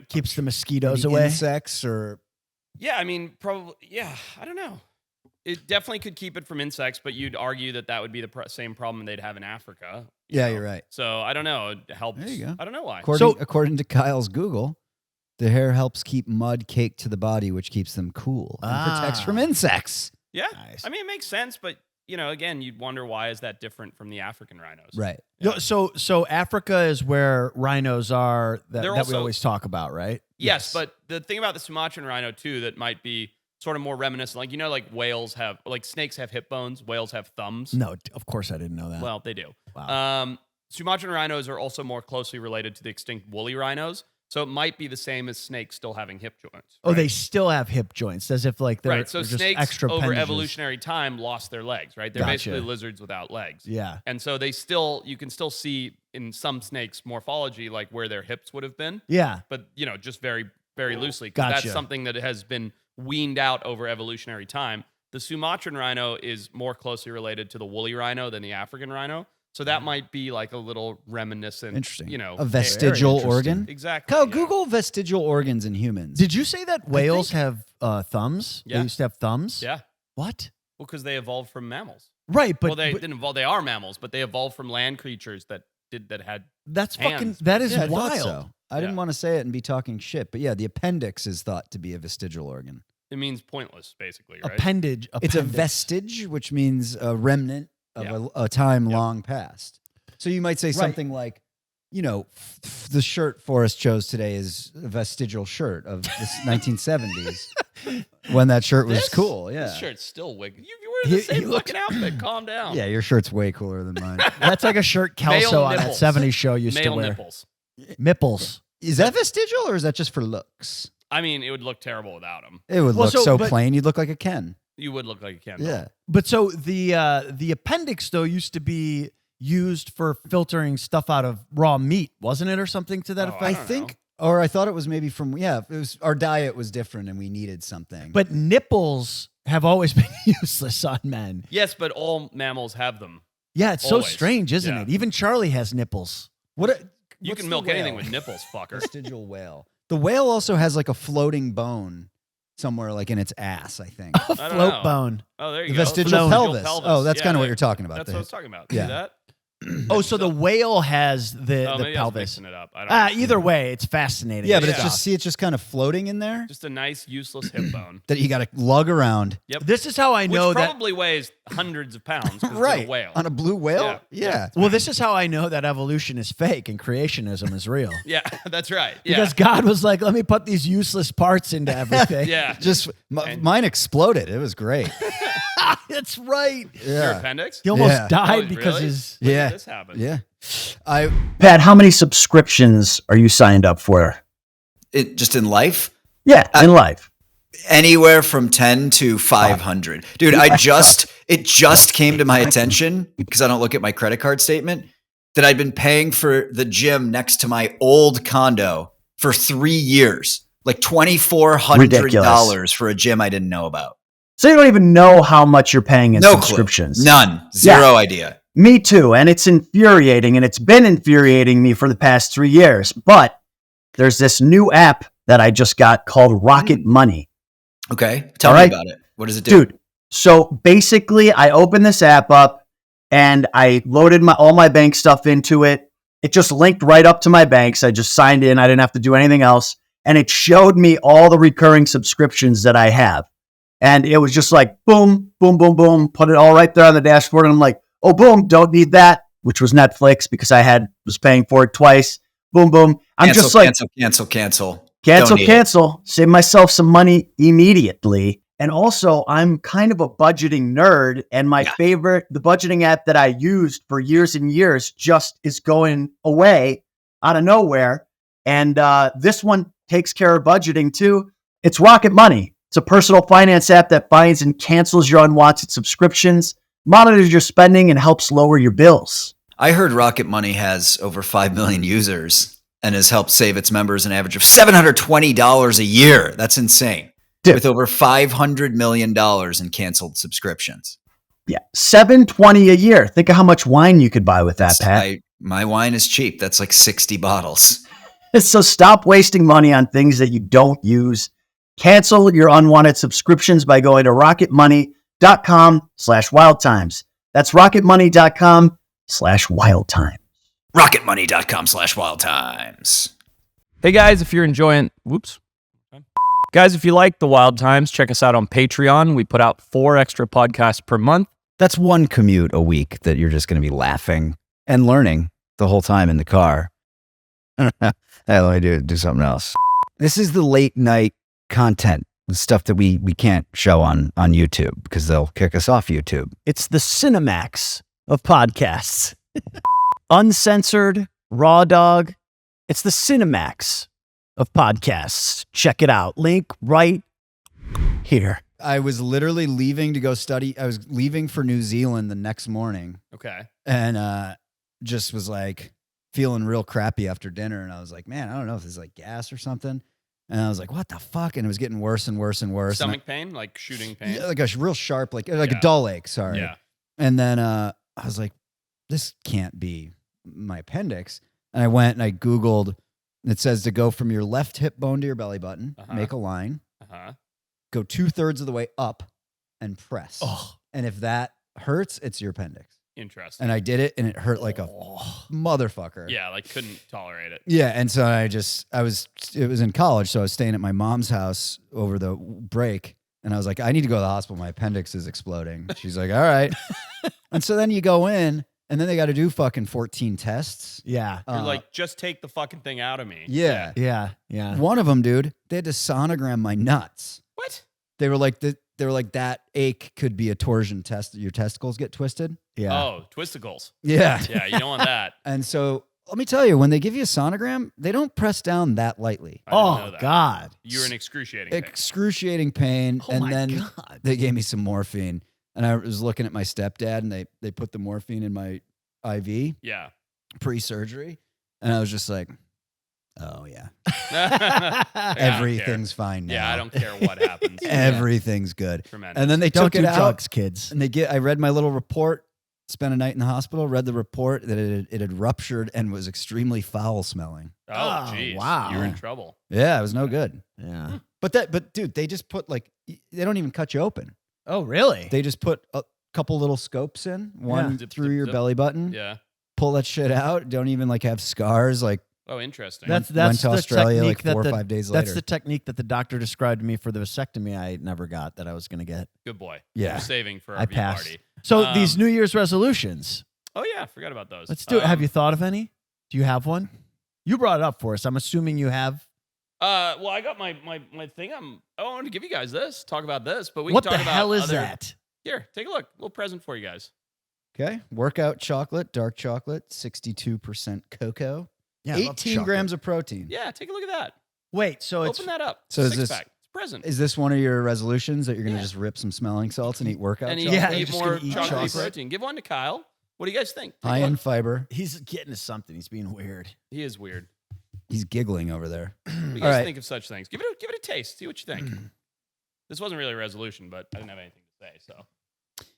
Keeps the mosquitoes away. Insects or yeah, I mean, probably, yeah, I don't know. It definitely could keep it from insects, but you'd argue that would be the same problem they'd have in Africa. Yeah, know? you're right. So I don't know. It helps. There you go. I don't know why. according to Kyle's Google, the hair helps keep mud caked to the body, which keeps them cool and protects from insects. Yeah. Nice. I mean, it makes sense, but again, you'd wonder why is that different from the African rhinos? Right. Yeah. So Africa is where rhinos are that we also- always talk about, right? Yes, but the thing about the Sumatran rhino too that might be sort of more reminiscent, like like whales have, like snakes have hip bones, whales have thumbs. No, of course I didn't know that. Well, they do. Wow. Sumatran rhinos are also more closely related to the extinct woolly rhinos, so it might be the same as snakes still having hip joints. Oh, right? they still have hip joints, as if like they're right. So they're just snakes extra over appendages. evolutionary time lost their legs. Right. They're Gotcha. basically lizards without legs. Yeah. And so you can still see in some snakes morphology like where their hips would have been, Yeah. but just very, very loosely. 'Cause Gotcha. That's something that has been weaned out over evolutionary time. The Sumatran rhino is more closely related to the woolly rhino than the African rhino. So that might be like a little reminiscent. Interesting. A A vestigial interesting. organ. Exactly. Kyle, yeah. Google vestigial organs in humans. Did you say that whales have thumbs? Yeah. They used to have thumbs? Yeah. What? Well, because they evolved from mammals. Right, but, Well, they but didn't evolve. They are mammals, but they evolved from land creatures that had. that's fucking hands. that is Yeah, I thought wild. so. I didn't Yeah. want to say it and be talking shit, but yeah, the appendix is thought to be a vestigial organ. It means pointless, basically, right? Appendage. It's a appendix. vestige, which means a remnant of Yeah. a time Yeah. long past. So you might say something like, the shirt Forrest chose today is a vestigial shirt of the 1970s when that shirt was This- cool. Yeah. This shirt's still wicked. You're wearing the He same looks- fucking outfit. Calm down. Yeah, your shirt's way cooler than mine. That's like a shirt Male Kelso on that nipples. 70s show used to Male wear. nipples. Nipples. Is that vestigial or is that just for looks? I mean, it would look terrible without them. It would Well, look so- so but- plain. You'd look like a Ken. You would look like a Ken doll. Yeah. But so the appendix though used to be used for filtering stuff out of raw meat, wasn't it, or something to that Oh, effect? I don't think, know. or I thought it was maybe from, it was our diet was different and we needed something. But nipples have always been useless on men. Yes, but all mammals have them. Yeah, it's Always. so strange, isn't Yeah. it? Even Charlie has nipples. What's You can the milk anything whale? with nipples, fucker. Vestigial whale. The whale also has like a floating bone somewhere, like in its ass, I think. A I don't float know. bone. Oh, there you The go. vestigial pelvis. Oh, that's Yeah, kind of what there- you're talking about. That's there. what I was talking about. Yeah. See that? Oh, so the whale has Oh, the maybe I was pelvis. mixing it up. I don't know. Either way, it's fascinating. Yeah, but Yeah. it's just kind of floating in there Just a nice, useless hip bone. that you got to lug around. Yep. This is how I know Which that. probably weighs hundreds of pounds. 'cause it's Right. A whale. On a blue whale? Yeah. Yeah. Well, this is how I know that evolution is fake and creationism is real. Yeah, that's right. Yeah. Because God was like, let me put these useless parts into everything. yeah. Just mine exploded. It was great. That's right. Your Yeah. appendix? He almost Yeah. died Oh, because really? his. When did Yeah. this happen? Yeah. I Pat, how many subscriptions are you signed up for? Just in life, Yeah, in life. anywhere from 10 to 500. Dude, it just came to my attention because I don't look at my credit card statement that I'd been paying for the gym next to my old condo for 3 years. Like $2,400 for a gym I didn't know about. So you don't even know how much you're paying in No subscriptions. clue. None. Zero idea. Me too, and it's infuriating, and it's been infuriating me for the past 3 years. But there's this new app that I just got called Rocket Money. Okay. Tell All me right. about it. What does it do? Dude, so basically I opened this app up and I loaded all my bank stuff into it. It just linked right up to my banks. I just signed in. I didn't have to do anything else. And it showed me all the recurring subscriptions that I have. And it was just like, boom, boom, boom, boom, put it all right there on the dashboard. And I'm like, oh, boom, don't need that, which was Netflix because was paying for it twice. Boom, boom. I'm Cancel, just like, cancel. cancel, Don't need it. cancel, save myself some money immediately. And also, I'm kind of a budgeting nerd, and my favorite, the budgeting app that I used for years and years just is going away out of nowhere. And this one takes care of budgeting too. It's Rocket Money. It's a personal finance app that finds and cancels your unwanted subscriptions, monitors your spending, and helps lower your bills. I heard Rocket Money has over 5 million users and has helped save its members an average of $720 a year. That's insane. Dude. With over $500 million in canceled subscriptions. Yeah, $720 a year. Think of how much wine you could buy with that, Pat. My wine is cheap. That's like 60 bottles. So stop wasting money on things that you don't use. Cancel your unwanted subscriptions by going to rocketmoney.com/wildtimes. That's rocketmoney.com/wildtimes. Rocketmoney.com/wildtimes. Hey guys, if you're enjoying, guys, if you like the Wild Times, check us out on Patreon. We put out 4 extra podcasts per month. That's one commute a week that you're just going to be laughing and learning the whole time in the car. Hey, let me do something else. This is the late night content, the stuff that we can't show on YouTube because they'll kick us off YouTube. It's the Cinemax of podcasts. Uncensored, raw dog. It's the Cinemax of podcasts. Check it out. Link right here. I was literally leaving to go study. I was leaving for New Zealand the next morning Okay. and just was like feeling real crappy after dinner. And I was like, man, I don't know if this is like gas or something. And I was like, what the fuck? And it was getting worse and worse and worse. Stomach pain, like shooting pain. Yeah, like a real sharp, like a Yeah. dull ache. Sorry. Yeah. And then I was like, this can't be my appendix. And I went and I Googled. It says to go from your left hip bone to your belly button, Uh-huh. make a line, Uh-huh. go 2/3 of the way up, and press. Oh. And if that hurts, it's your appendix. Interesting. And I did it, and it hurt like a motherfucker. Yeah, like couldn't tolerate it. Yeah, and so it was in college, so I was staying at my mom's house over the break, and I was like, I need to go to the hospital. My appendix is exploding. She's like, all right. And so then you go in, and then they got to do fucking 14 tests. Yeah. You're like, just take the fucking thing out of me. Yeah. Yeah. Yeah. One of them, dude, they had to sonogram my nuts. What? They were like, that ache could be a torsion test. Your testicles get twisted. Yeah. Oh, twisticles. Yeah. Yeah, you don't want that. And so Let me tell you, when they give you a sonogram, they don't press down that lightly. I didn't know Oh that. God. You're in excruciating pain. Excruciating pain. Oh And my then God. they gave me some morphine. And I was looking at my stepdad, and they put the morphine in my IV Yeah. pre-surgery. And I was just like, oh, yeah. I don't care. Everything's fine now. Yeah, I don't care what happens. Everything's good. Tremendous. And then they Don't took it do out. drugs, kids. And I read my little report, spent a night in the hospital, read the report that it had ruptured and was extremely foul smelling. Oh, geez. wow. You're in trouble. Yeah, it was no good. Yeah. But dude, they just put they don't even cut you open. Oh, really? They just put a couple little scopes in, one Zip, through zip, your zip. belly button, Yeah. pull that shit out. Don't even have scars. Oh, interesting. That's went to the Australia technique 4 or that 5 days That's later. the technique that the doctor described to me for the vasectomy I never got that I was going to get. Good boy. Yeah. You're saving for our I V passed. party. So these New Year's resolutions, Oh, yeah. Forgot about those. let's do it. Have you thought of any? Do you have one? You brought it up for us. I'm assuming you have. Well, I got my thing. I wanted to give you guys this, talk about this, but we What can the talk about hell is other- that? Here, take a look. A little present for you guys. Okay. Workout chocolate, dark chocolate, 62% cocoa, Yeah, I love 18 chocolate. grams of protein. Yeah, take a look at that. Wait, so it's Open that up. So is Six this- pack. It's a present. Is this one of your resolutions that you're going to Yeah. just rip some smelling salts and eat workout and chocolate? Yeah, eat you're just more gonna eat chocolate chocolate. protein. Give one to Kyle. What do you guys think? Take a High in look. fiber. he's getting to something. He's being weird. He is weird. He's giggling over there. What do you All guys right. think of such things? Give it a taste. See what you think. This wasn't really a resolution, but I didn't have anything to say. So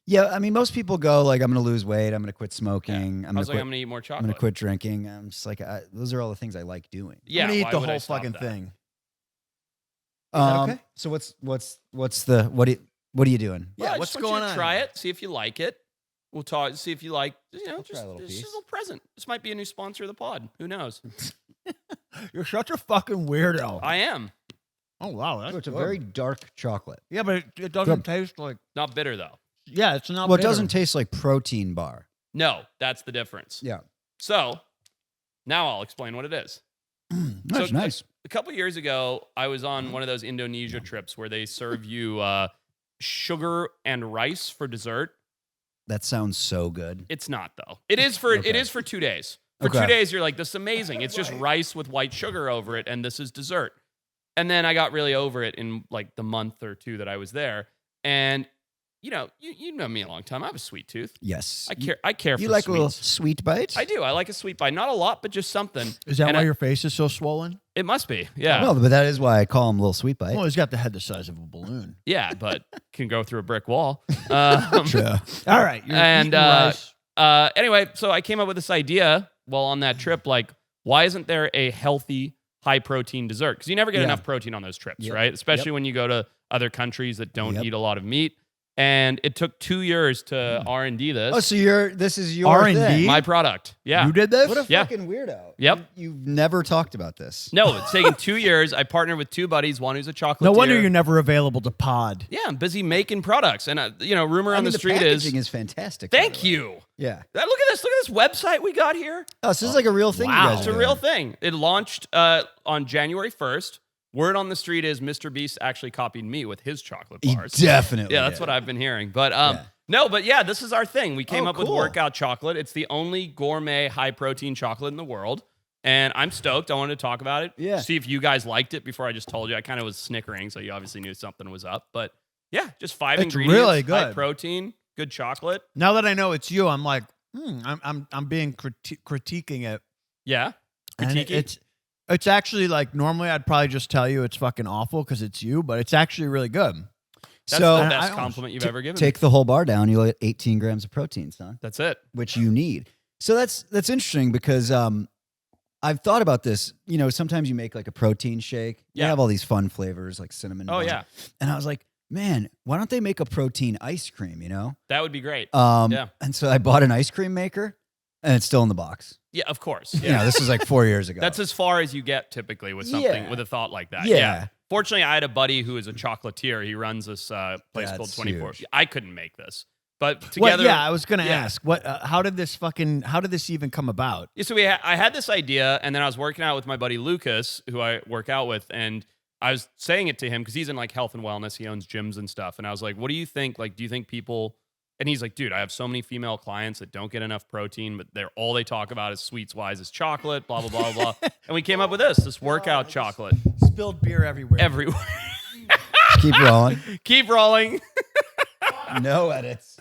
Yeah, I mean, most people go I'm going to lose weight. I'm going to quit smoking. I I'm going was to like, quit. I'm gonna eat more I'm chocolate. going to quit drinking. I'm just those are all the things I like doing. Yeah, I'm gonna eat why the would I whole stop fucking that? thing. Um, okay? So what are you doing? Well, Yeah, I what's just want you going to on Try here? it. See if you like it. We'll talk. See if you like. I'll Just try a little it's piece. just a little present. This might be a new sponsor of the pod. Who knows? You're such a fucking weirdo. I am Oh wow, that's Oh, it's a good. very dark chocolate. Yeah, but it doesn't taste like. not bitter though. Yeah, it's not. Well, it bitter. doesn't taste like protein bar. No, that's the difference. Yeah. So now I'll explain what it is. That's So- nice. A couple years ago, I was on one of those Indonesia trips where they serve you sugar and rice for dessert. That sounds so good. It's not though. It is for Okay. 2 days. For Okay. 2 days, you're like, this is amazing. It's just rice with white sugar over it, and this is dessert. And then I got really over it in like the month or two that I was there. And you know me a long time. I have a sweet tooth. Yes. I care You for like a little sweets. sweet bite? I do. I like a sweet bite. Not a lot, but just something. Is that And why I- your face is so swollen? It must be. Yeah. No, but that is why I call him little sweet bite. Well, he's got the head the size of a balloon. Yeah, but can go through a brick wall. All right, you're And, eating rice. Anyway, so I came up with this idea while on that trip. Like, why isn't there a healthy, high protein dessert? Because you never get Yeah. enough protein on those trips, Yep. right? Especially when you go to other countries that don't Yep. eat a lot of meat. And it took 2 years to R&D this. Oh, so this is your R&D? thing. My product. Yeah. You did this? What a Yeah. fucking weirdo. Yep. You've never talked about this. No, it's taken 2 years. I partnered with two buddies, one who's a chocolatier. No wonder you're never available to pod. Yeah, I'm busy making products. And, rumor on I mean, the street packaging is... is fantastic. by Thank the way. you. Yeah. Look at this. Look at this website we got here. Oh, so this is like a real thing. wow. You guys It's are a doing. real thing. It launched on January 1st. Word on the street is Mr. Beast actually copied me with his chocolate He bars. definitely. Yeah, that's did. what I've been hearing. But Yeah. no, but yeah, this is our thing. We came Oh, up with cool. workout chocolate. It's the only gourmet high protein chocolate in the world. And I'm stoked. I wanted to talk about it. Yeah. See if you guys liked it before I just told you. I kind of was snickering, so you obviously knew something was up. But yeah, just 5 It's ingredients. really High good. protein, good chocolate. Now that I know it's you, I'm like, I'm being critiquing it. Yeah. And Critiquing? it's actually like normally I'd probably just tell you it's fucking awful because it's you, but it's actually really good. That's So the I best almost compliment you've ever given me. take the whole bar down. You'll get 18 grams of protein, son, That's it. which you need. So that's interesting because I've thought about this. Sometimes you make like a protein shake. You Yeah. have all these fun flavors like cinnamon. Oh, bun. yeah. And I was like, man, why don't they make a protein ice cream? That would be great. Yeah. And so I bought an ice cream maker, and it's still in the box. Yeah, of course. This was like 4 years ago. That's as far as you get typically with something, Yeah. with a thought like that. Yeah. Fortunately, I had a buddy who is a chocolatier. He runs this place That's called 24. huge. I couldn't make this. But What, together. yeah, I was gonna yeah. ask what. How did this even come about? Yeah, so I had this idea, and then I was working out with my buddy Lucas, who I work out with, and I was saying it to him because he's in like health and wellness. He owns gyms and stuff. And I was like, what do you think? Like, do you think people And he's like, dude, I have so many female clients that don't get enough protein, but all they talk about is sweets wise is chocolate, blah, blah, blah, blah. And we came up with this workout chocolate. Spilled beer everywhere. Everywhere. Keep rolling. Keep rolling. No edits.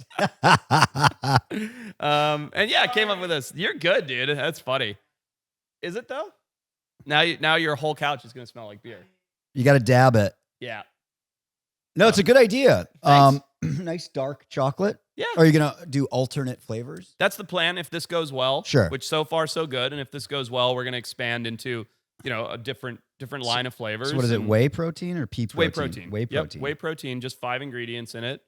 And yeah, I came up with this. You're good, dude. That's funny. Is it though? Now your whole couch is going to smell like beer. You got to dab it. Yeah. No, it's a good idea. Thanks. Nice dark chocolate. Yeah. Are you going to do alternate flavors? That's the plan if this goes well. Sure. Which so far so good. And if this goes well, we're going to expand into, a different line of flavors. So what is it? And Whey protein or pea protein? Whey protein. Whey protein. Yep, whey protein, just 5 ingredients in it.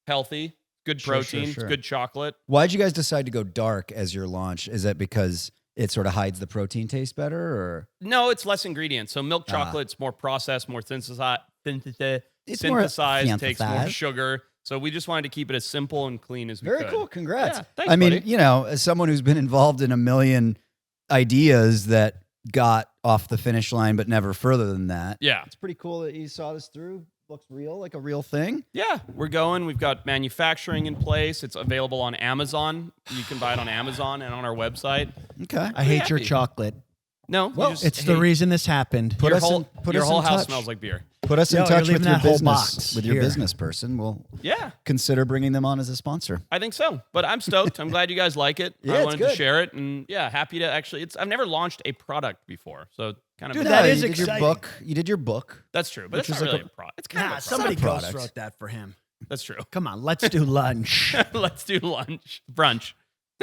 Healthy, good Sure, protein, sure. good chocolate. Why'd you guys decide to go dark as your launch? Is that because it sort of hides the protein taste better, or No, it's less ingredients. So milk chocolate's more processed, more synthesized, takes more synthesized. sugar. So we just wanted to keep it as simple and clean as we Very could. cool. Congrats. Yeah, thanks, I mean, buddy. as someone who's been involved in a million ideas that got off the finish line, but never further than that. Yeah. It's pretty cool that you saw this through. Looks real, like a real thing. Yeah, we're going. We've got manufacturing in place. It's available on Amazon. You can buy it on Amazon and on our website. Okay. I hate your happy. chocolate. No, Well, It's the reason this happened. Put your us whole, in- put your us whole in house touch. smells like beer. Put us in Yo, touch you're with leaving your that whole business. box With your here. business person, we'll Yeah, consider bringing them on as a sponsor. I think so. But I'm stoked. I'm glad you guys like it. Yeah, I it's wanted to good. share it, and yeah, happy to actually. I've never launched a product before, so kind of. Dude, No, that is you did your exciting. book. You did your book. That's true, but Which it's is not like really a product. It's kind Nah, of a somebody product. ghost wrote that for him. That's true. Come on, let's do lunch. Let's do brunch.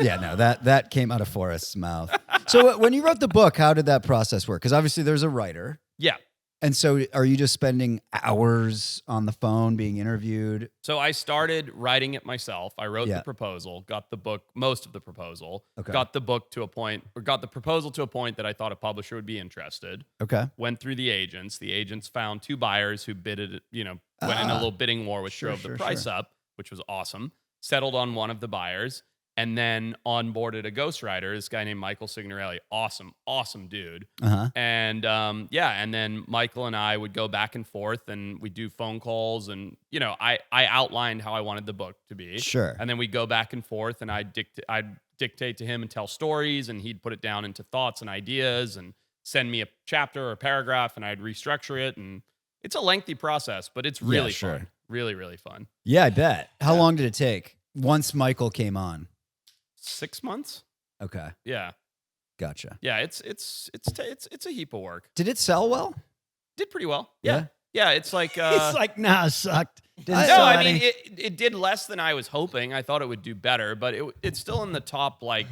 Yeah, no, that came out of Forrest's mouth. So when you wrote the book, how did that process work? Because obviously there's a writer. Yeah. And so are you just spending hours on the phone being interviewed? So I started writing it myself. I wrote Yeah. the proposal, got the book, most of the proposal, Okay. got the proposal to a point that I thought a publisher would be interested. Okay. Went through the agents. The agents found 2 buyers who bidded, went in a little bidding war, which Sure, drove sure, the price up, which was awesome. Settled on one of the buyers, and then onboarded a ghostwriter, this guy named Michael Signorelli. Awesome dude. Uh-huh. And and then Michael and I would go back and forth, and we'd do phone calls, and I outlined how I wanted the book to be. Sure. And then we'd go back and forth, and I'd dictate to him and tell stories, and he'd put it down into thoughts and ideas, and send me a chapter or a paragraph, and I'd restructure it. And it's a lengthy process, but it's really sure. fun. Really, really fun. Yeah, I bet. How long did it take once Michael came on? 6 months. Okay. Yeah, Gotcha. yeah. It's a heap of work. Did it sell well? Did pretty well. Yeah? Yeah. It's like He's like, nah, it sucked. Didn't no, sell I mean any. it did less than I was hoping. I thought it would do better, but it's still in the top like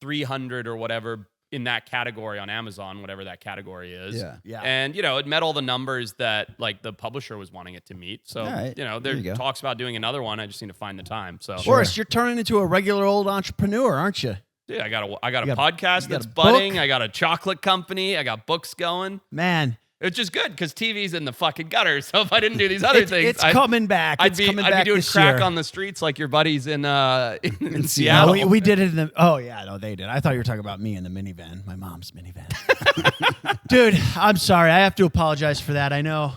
300 or whatever in that category on Amazon, whatever that category is. Yeah. Yeah. And it met all the numbers that like the publisher was wanting it to meet. So All right. there There you go. talks about doing another one. I just need to find the time. So Forrest, you're turning into a regular old entrepreneur, aren't you? yeah, I got a You podcast got that's a budding. book? I got a chocolate company. I got books going. Man, It's just good because TV's in the fucking gutter. So if I didn't do these other things, it's coming back. I'd It's be coming back doing this crack year. on the streets like your buddies in Seattle. Seattle. No, we did it in the. Oh yeah, no, they did. I thought you were talking about me in the minivan, my mom's minivan. Dude, I'm sorry. I have to apologize for that. I know.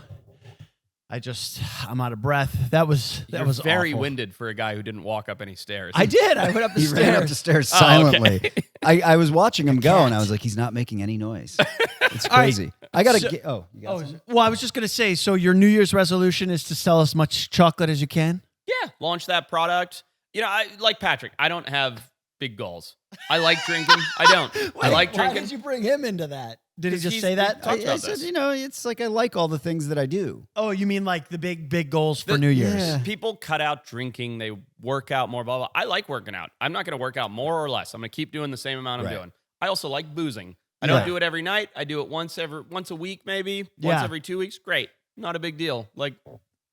I'm out of breath. That was You're was very awful. winded for a guy who didn't walk up any stairs. I did. I went up the He ran up the stairs. stairs Oh, silently. okay. I was watching him go, and I can't. was like, he's not making any noise. It's All right. crazy. I got to So- get. Oh, you got Oh, something? well, I was just gonna say. So your New Year's resolution is to sell as much chocolate as you can. Yeah, launch that product. I like Patrick. I don't have big goals. I like drinking. I don't. I like Why drinking. did you bring him into that? Did he 'Cause just he's- say that? he talked I about said, this. it's like I like all the things that I do. Oh, you mean like the big goals for New Year's? yeah. People cut out drinking. They work out more, blah, blah. I like working out. I'm not going to work out more or less. I'm going to keep doing the same amount I'm Right. doing. I also like boozing. I don't Yeah. do it every night. I do it once a week, maybe. Once Yeah. every 2 weeks. Great. Not a big deal. Like,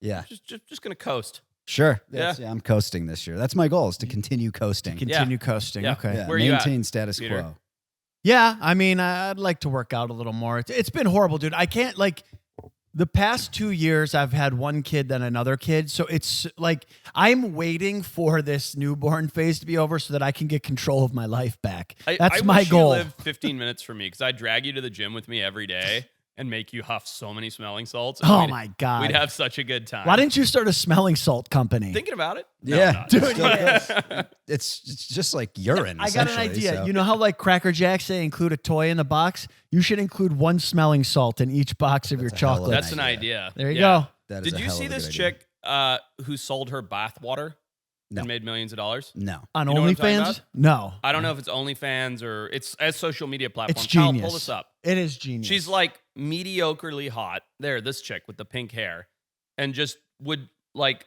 Yeah, just going to coast. sure. Yeah. I'm coasting this year. That's my goal, is to continue coasting. Continue coasting. Yeah. Okay. Yeah, Where you at, maintain status Peter? quo. Yeah, I mean, I'd like to work out a little more. It's been horrible, dude. I can't the past 2 years I've had one kid then another kid. So it's like I'm waiting for this newborn phase to be over so that I can get control of my life back. That's I my wish goal. You live 15 minutes from me because I drag you to the gym with me every day. and make you huff so many smelling salts. Oh We'd- my God. We'd have such a good time. Why didn't you start a smelling salt company? Thinking about it? No, Yeah, I'm not. dude. It's just like urine. I got an essentially, idea. so- You know how like Cracker Jacks, they include a toy in the box? You should include one smelling salt in each box of your That's a hell of chocolate. an That's an idea. There you Yeah. go. That is Did a you hell see of a this good idea. chick who sold her bath water No. and made millions of dollars? No. On You know what I'm talking OnlyFans? about? No. I don't know if it's OnlyFans or it's a social media platform. It's Kyle, genius. pull this up. It is genius. She's like mediocrely hot. There, this chick with the pink hair, and just would like.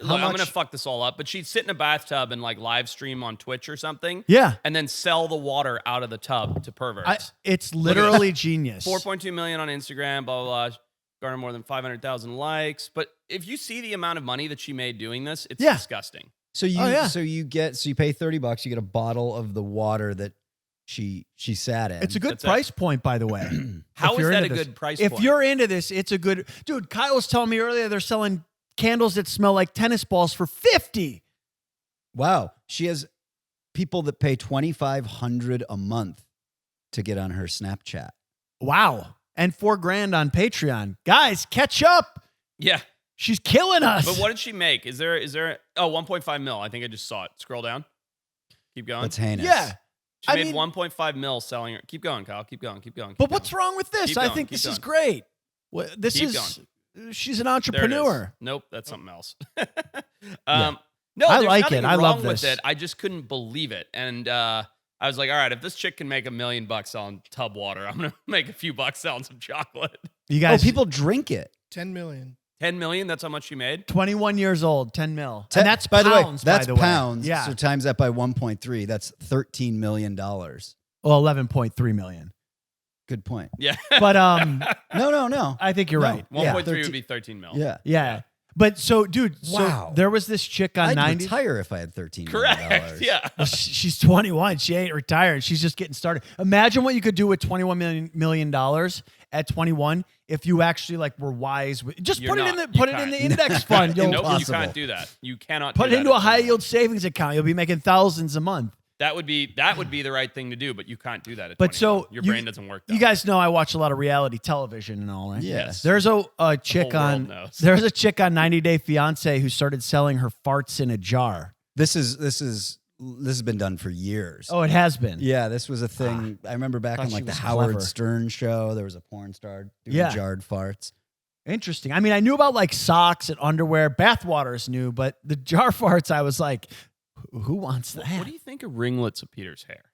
Look, I'm gonna much- fuck this all up, but she'd sit in a bathtub and like live stream on Twitch or something, yeah. and then sell the water out of the tub to perverts. It's literally genius. 4.2 million on Instagram, blah blah blah. Garner more than 500,000 likes. But if you see the amount of money that she made doing this, it's Yeah. disgusting. So you Oh, yeah. you pay $30, you get a bottle of the water that she sat in. It's a good That's it. price point, by the way. How If is you're that a into this. good price If point? you're into this, it's a good dude. Kyle was telling me earlier they're selling candles that smell like tennis balls for $50. Wow. She has people that pay $2,500 a month to get on her Snapchat. Wow. And $4,000 on Patreon. Guys, catch up. Yeah. She's killing us. But what did she make? Is there 1.5 mil? I think I just saw it. Scroll down. Keep going. That's heinous. Yeah. She I made mean- 1.5 mil selling her. Keep going, Kyle. Keep going. But what's wrong with this? Keep I going, think keep this is going. great. This Keep is she's an There it is. entrepreneur. Nope, that's something else. Yeah. No, I there's like nothing it. I wrong love with this. it. I just couldn't believe it. And I was like, all right, if this chick can make $1 million selling tub water, I'm gonna make a few bucks selling some chocolate. You Oh, guys, people drink it. 10 million. 10 million, that's how much she made? 21 years old, 10 mil. And that's by pounds, the way. That's by the way. pounds. Yeah. So times that by 1.3, that's $13 million. Well, 11.3 million. Good point. Yeah. But No. I think you're No. right. 1.3 Yeah. would be 13 mil. Yeah. Yeah. But so, dude, Wow. so there was this chick on I'd 90. retire if I had $13 million. Correct. Yeah. Well, she's 21. She ain't retired. She's just getting started. Imagine what you could do with $21 million at 21 if you actually like were wise. Just You're put it not. in the You put it in the can't. index fund. You'll Nope, you Impossible. can't do that. You cannot put do it that into at a high 21. yield savings account. You'll be making thousands a month. That would be the right thing to do, but you can't do that at But 21. so your you- brain doesn't work. You that guys know I watch a lot of reality television and all, right? Yes. There's a chick whole world on knows. there's a chick on 90 Day Fiance who started selling her farts in a jar. This has been done for years. Oh, it has been. Yeah, this was a thing. I remember back thought on she like the was Howard clever. Stern show. There was a porn star doing Yeah. jarred farts. Interesting. I mean, I knew about like socks and underwear, bathwaters new, but the jar farts, I was like, who wants that? What do you think of ringlets of Peter's hair?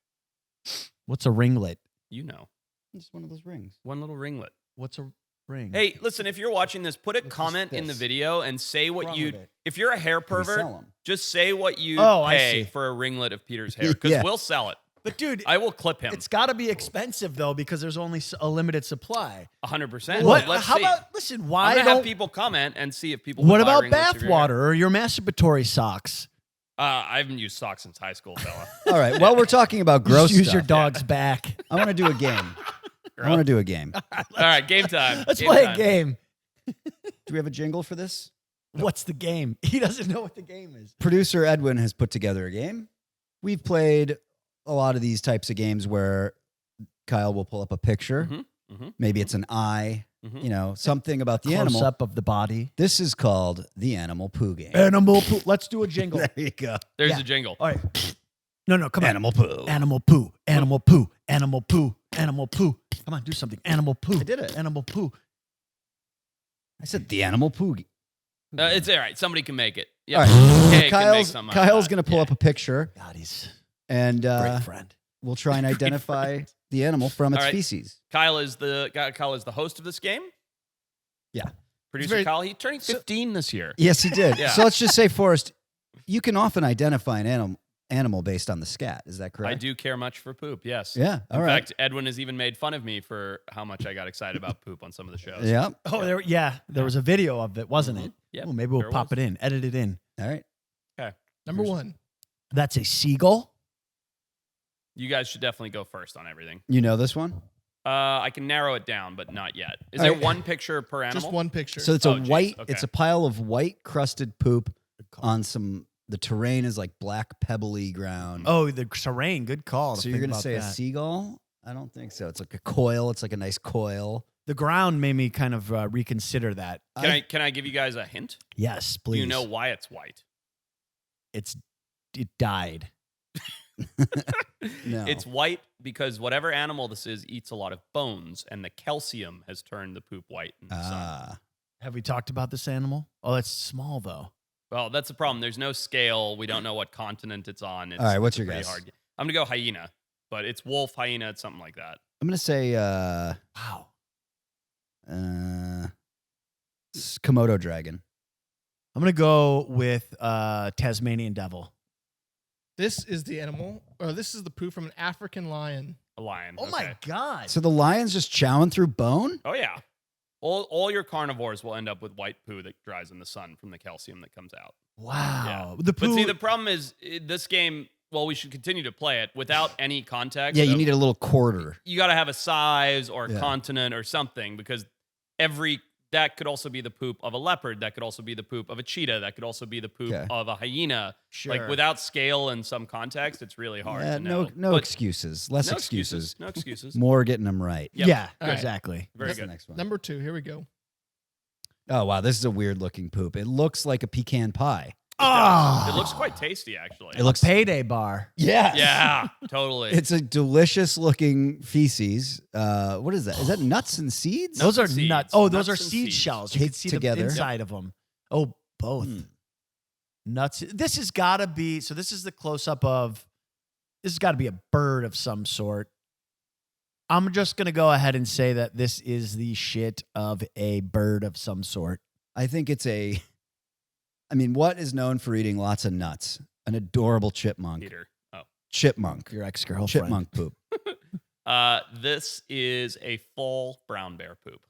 What's a ringlet? You know, Just one of those rings. one little ringlet. What's a ring? Hey, listen, if you're watching this, put a What's comment in the this? video and say what wrong you. with it? If you're a hair Can we pervert, sell 'em? just say what you Oh, I pay see. for a ringlet of Peter's hair because Yeah. we'll sell it. but dude, I will clip him. it's got to be expensive though because there's only a limited supply. 100%. What? Let's How see. about listen? I'm Why gonna have don't? people comment and see if people. What would buy about ringlets of your hair. bathwater or your masturbatory socks? I haven't used socks since high school, fella. All right. Well, we're talking about You gross just use stuff. your dog's back. I want to do a game. I want to do a game. All right, game time. Let's Game play time. a game. Do we have a jingle for this? What's the game? He doesn't know what the game is. Producer Edwin has put together a game. We've played a lot of these types of games where Kyle will pull up a picture. Mhm, mhm, Maybe it's an eye, mhm. you know, something about the Close animal. up of the body. This is called the animal poo game. Animal poo. Let's do a jingle. There you go. There's Yeah. a jingle. All right. No, come on. Animal poo. Animal poo. Animal poo. Animal poo. Animal poo. Come on, do something. Animal poo. I did it. Animal poo. I said the animal poo. It's all right. Somebody can make it. Yeah. All right. Kay can make Kyle's something out of Kyle's that. going to pull Yeah. up a picture God, he's and a great friend. we'll try and identify friend. the animal from its All right. feces. Kyle is the host of this game. Yeah. Producer very- Kyle, he's turning 15 this year. Yes, he did. Yeah. So let's just say, Forrest, you can often identify an animal based on the scat. Is that correct? I do care much for poop. Yes. Yeah. All In right. fact, Edwin has even made fun of me for how much I got excited about poop on some of the shows. Yeah. Oh, there was a video of it, wasn't it? Yeah. Oh, maybe we'll there pop was. it in, edit it in. All right. Number one. That's a seagull. You guys should definitely go first on everything. You know this one? I can narrow it down, but not yet. Is All there right. one picture per animal? Just one picture. So it's Oh, a geez. white. Okay. It's a pile of white crusted poop on some. The terrain is like black pebbly ground. Oh, the terrain. Good call. to so you're think gonna about say a that. seagull? I don't think so. It's like a coil. It's like a nice coil. The ground made me kind of reconsider that. Can I give you guys a hint? Yes, please. Do you know why it's white? It died. No. It's white because whatever animal this is eats a lot of bones, and the calcium has turned the poop white in the sun. Have we talked about this animal? Oh, it's small though. Well, that's the problem. There's no scale. We don't know what continent it's on. It's, All right, what's your pretty guess? hard. I'm going to go hyena, but it's wolf, hyena, it's something like that. I'm going to say Wow. Komodo dragon. I'm gonna go with Tasmanian devil. This is the animal, or this is the poo from an African lion. A lion. Oh my god. So the lion's just chowing through bone? Oh, yeah. All your carnivores will end up with white poo that dries in the sun from the calcium that comes out. Wow. Yeah. The poo. But see, the problem is this game, well, we should continue to play it without any context. Yeah, you of- need a little quarter. You got to have a size or a Yeah. continent or something, because that could also be the poop of a leopard. That could also be the poop of a cheetah. That could also be the poop Okay. of a hyena. Sure. Like without scale and some context, it's really hard Yeah, to know. no But excuses. Less no excuses. No excuses. More getting them right. Yep. Yeah, All right. exactly. Very What's the good. next one? Number 2, here we go. Oh, wow. This is a weird looking poop. It looks like a pecan pie. Oh, It looks quite tasty, actually. It looks. payday bar. Yeah. Yeah, totally. It's a delicious looking feces. What is that? Is that nuts and seeds? Those are and seeds. nuts. Oh, those Nuts are and seed seeds. shells. You can Caked see together. the inside of them. Oh, both. Nuts. This has got to be. So this is the close up of. This has got to be a bird of some sort. I'm just gonna go ahead and say that this is the shit of a bird of some sort. I think it's a. I mean, what is known for eating lots of nuts? An adorable chipmunk. Peter. Oh. Chipmunk. Your ex-girlfriend. Chipmunk poop. This is a fall brown bear poop.